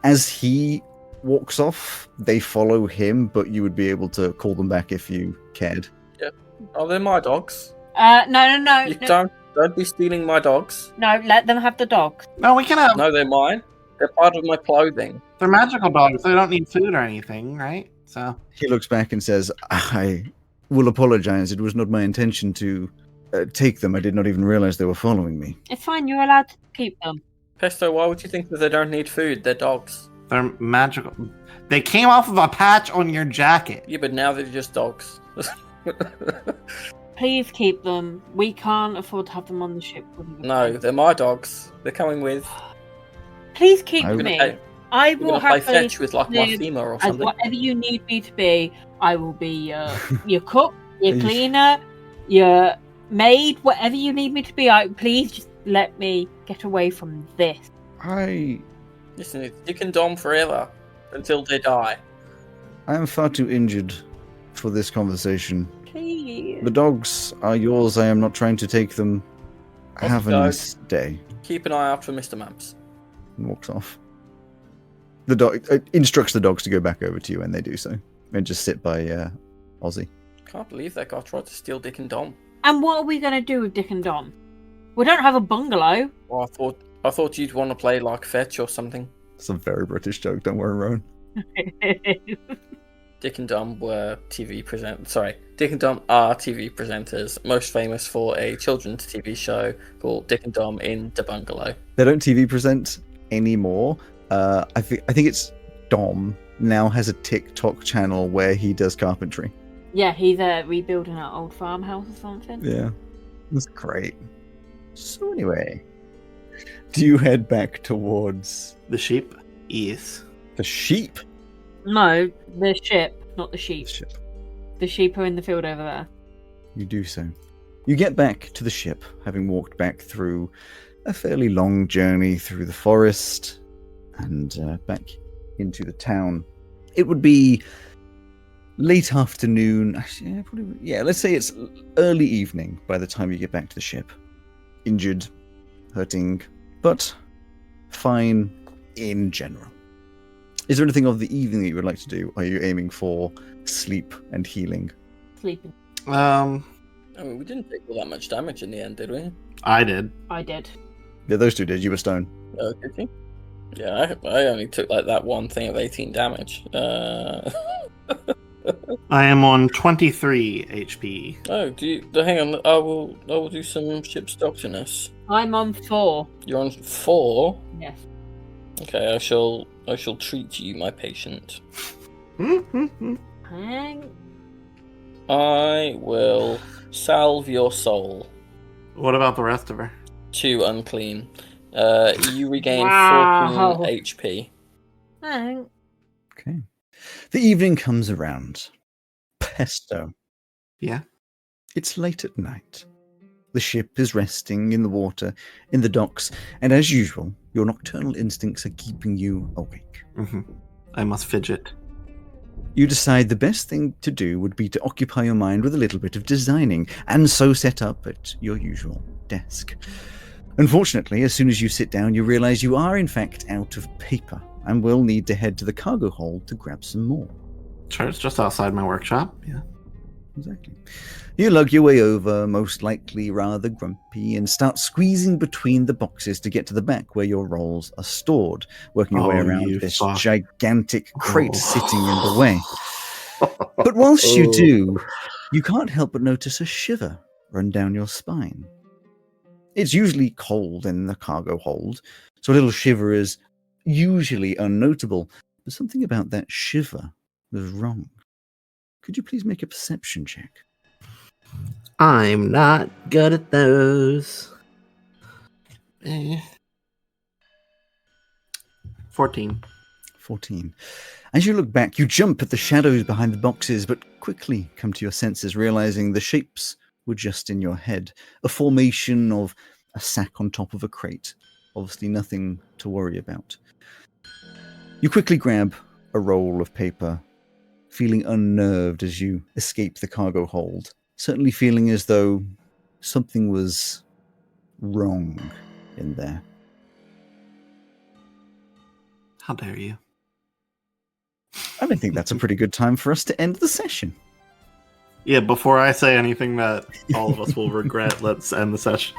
As he walks off, they follow him, but you would be able to call them back if you cared.
Oh, they're my dogs.
No.
You don't be stealing my dogs.
No, let them have the dog.
No, we can have.
No, they're mine. They're part of my clothing.
They're magical dogs. They don't need food or anything, right? So
He looks back and says, I will apologize. It was not my intention to take them. I did not even realize they were following me.
It's fine. You're allowed to keep them.
Pesto, why would you think that they don't need food? They're dogs.
they're magical. They came off of a patch on your jacket.
Yeah, but now they're just dogs.
Please keep them. We can't afford to have them on the ship.
No, they're my dogs. They're coming with.
Please keep
I-
me.
Hey,
I
You're
will
gonna play
happily
fetch with like my
live
femur or
as
something.
whatever you need me to be. I will be your cook, your
Are you-
cleaner, your maid, whatever you need me to be. Please just let me get away from this.
I
Listen, it's Dick and Dom forever until they die.
am far too injured for this conversation.
Please.
The dogs are yours. I am not trying to take them.
Off
Have a
you go.
nice day.
Keep an eye out for Mr. Mamps.
And walks off. The dog instructs the dogs to go back over to you, and they do so. And just sit by Ozzy.
Can't believe that guy tried to steal Dick and Dom.
And what are we going to do with Dick and Dom? We don't have a bungalow.
Well, I thought you'd want to play like fetch or something.
It's a very British joke. Don't worry, Rowan.
Dick and Dom were Dick and Dom are TV presenters, most famous for a children's TV show called Dick and Dom in the Bungalow.
They don't TV present anymore. I think it's Dom now has a TikTok channel where he does carpentry.
Yeah, he's rebuilding our old farmhouse or something.
Yeah, that's great. So anyway, do you head back towards
The sheep? Yes.
the sheep?
No, the ship, not the sheep.
The ship.
The sheep are in the field over there.
You do so. You get back to the ship, having walked back through a fairly long journey through the forest and back into the town. It would be late afternoon. Actually, let's say it's early evening by the time you get back to the ship. Injured, hurting, but fine in general. Is there anything of the evening that you would like to do? Are you aiming for sleep and healing?
Sleeping.
I mean, we didn't take all that much damage in the end, did we?
I did.
I did.
Yeah, those two did. You were stone.
Oh, did you? Yeah, I only took like that one thing of 18 damage.
I am on 23 HP.
Oh, hang on. I will do some ship's doctorness.
I'm on 4.
You're on 4.
Yes.
Okay, I shall treat you, my patient.
Hang.
I will salve your soul.
What about the rest of her?
2 unclean. You regain
Wow.
14 HP.
Hang.
Okay. The evening comes around. Pesto.
Yeah.
It's late at night. The ship is resting in the water, in the docks, and as usual, your nocturnal instincts are keeping you awake.
I must fidget.
You decide the best thing to do would be to occupy your mind with a little bit of designing, and so set up at your usual desk. Unfortunately, as soon as you sit down, you realize you are in fact out of paper, and will need to head to the cargo hold to grab some more.
Sure, it's just outside my workshop. Yeah.
Exactly. You lug your way over, most likely rather grumpy, and start squeezing between the boxes to get to the back where your rolls are stored, working your way
Oh,
around
you
this
fuck.
gigantic crate
Oh.
sitting in the way. But whilst you do, you can't help but notice a shiver run down your spine. It's usually cold in the cargo hold, so a little shiver is usually unnotable, but something about that shiver was wrong. Could you please make a perception check?
I'm not good at those. 14.
14. As you look back, you jump at the shadows behind the boxes, but quickly come to your senses, realizing the shapes were just in your head. A formation of a sack on top of a crate. Obviously nothing to worry about. You quickly grab a roll of paper, feeling unnerved as you escape the cargo hold, certainly feeling as though something was wrong in there.
How dare you?
And I think that's a pretty good time for us to end the session.
Yeah, before I say anything that all of us will regret, let's end the session.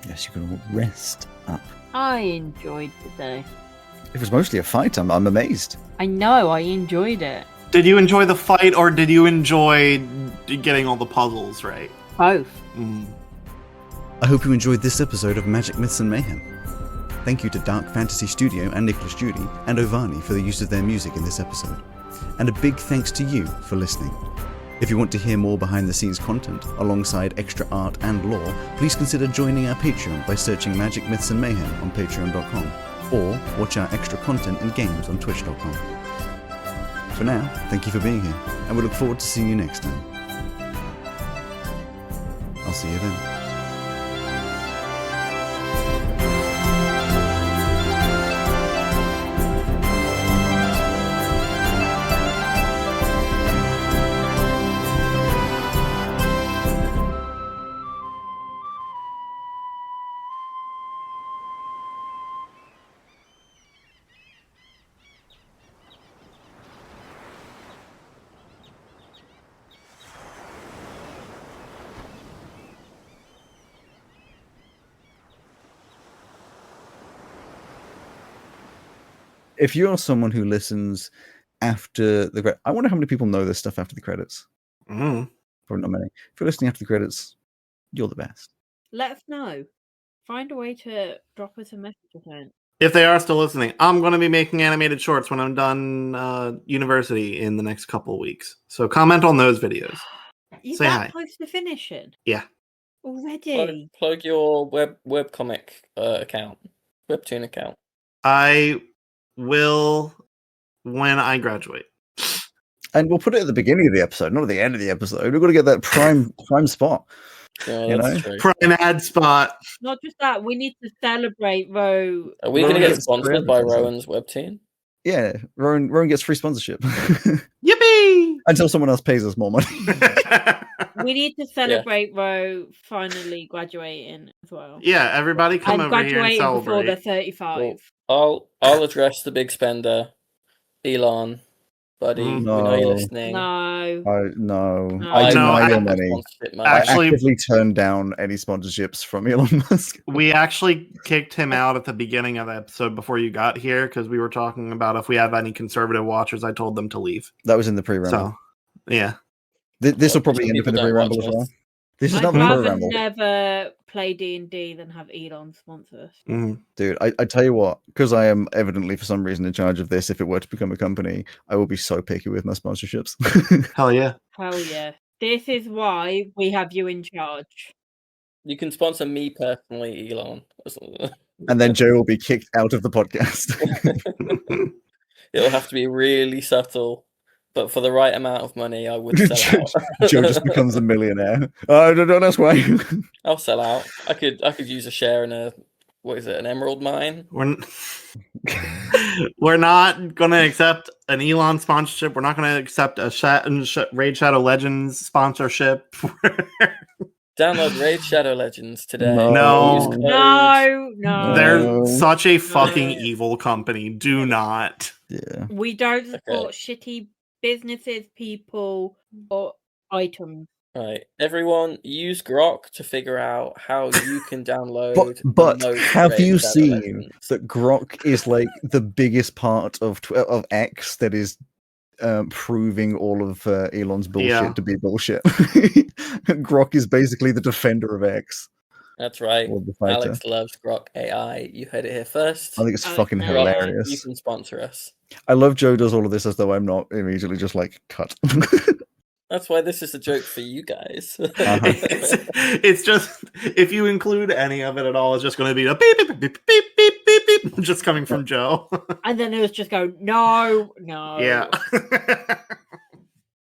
Yes, you can all rest up.
I enjoyed today.
It was mostly a fight. I'm amazed.
I know, I enjoyed it.
Did you enjoy the fight, or did you enjoy getting all the puzzles right?
Both.
I hope you enjoyed this episode of Magic, Myths and Mayhem. Thank you to Dark Fantasy Studio and Nicolas Judy and Ovani for the use of their music in this episode. And a big thanks to you for listening. If you want to hear more behind-the-scenes content, alongside extra art and lore, please consider joining our Patreon by searching Magic, Myths and Mayhem on patreon.com, or watch our extra content and games on twitch.com. For now, thank you for being here, and we look forward to seeing you next time. I'll see you then. If you're someone who listens after the credits, I wonder how many people know this stuff after the credits. Probably not many. If you're listening after the credits, you're the best.
Let us know. Find a way to drop us a message again.
If they are still listening, I'm going to be making animated shorts when I'm done university in the next couple of weeks. So comment on those videos.
You
Say
that
hi.
close to finishing?
Yeah.
Already?
Plug your webcomic account, webtoon account.
I will when I graduate.
And we'll put it at the beginning of the episode, not at the end of the episode. We've got to get that prime spot.
Yeah, that's true.
Prime ad spot.
Not just that, we need to celebrate Ro.
Are we going to
Rowan
get
gets
sponsored
free
by
advertising.
Rowan's webtoon?
Yeah, Rowan gets free sponsorship.
Yippee!
Until someone else pays us more money.
We need to celebrate Ro finally graduating as well.
Yeah, everybody come
And
over here and
graduating before
celebrate.
they're 35.
Well, I'll address the big spender, Elon, buddy. We know you're
No.
listening.
No.
No.
No.
I deny
No,
your
I-
money.
Sponsorship money.
I
Actually-
actively turn down any sponsorships from Elon Musk.
We actually kicked him out at the beginning of the episode before you got here because we were talking about if we have any conservative watchers. I told them to leave.
That was in the pre-ramble.
So, yeah.
This will
Well,
probably
some
end up in the
people don't
pre-ramble
watch
as well.
us.
This is
I'd
not the
rather
pre-ramble.
never play D&D than have Elon sponsor us.
Mhm.
Dude, I tell you what, because I am evidently for some reason in charge of this, if it were to become a company, I will be so picky with my sponsorships.
Hell yeah.
Hell yeah. This is why we have you in charge.
You can sponsor me personally, Elon.
And then Joe will be kicked out of the podcast.
It'll have to be really subtle, but for the right amount of money, I would sell out.
Joe just becomes a millionaire. Don't ask why.
I'll sell out. I could use a share in an emerald mine?
We're not going to accept an Elon sponsorship. We're not going to accept a Raid Shadow Legends sponsorship.
Download Raid Shadow Legends today.
No.
Use code-
No.
They're such a fucking evil company. Do not.
Yeah.
We don't support shitty businesses, people, or items.
Right, everyone, use Grok to figure out how you can download.
But
the most
have
Raid
you
Shadow
seen
Legends.
that Grok is like the biggest part of X that is proving all of Elon's bullshit to be bullshit? Grok is basically the defender of X.
That's right.
Or the fighter.
Alex loves Grok AI. You heard it here first.
I think it's fucking
Grok,
hilarious.
You can sponsor us.
I love Joe does all of this as though I'm not immediately just like cut.
That's why this is a joke for you guys.
It's just, if you include any of it at all, it's just going to be a beep, beep, beep, beep, beep, beep, beep, just coming from Joe.
And then it was just go, no.
Yeah.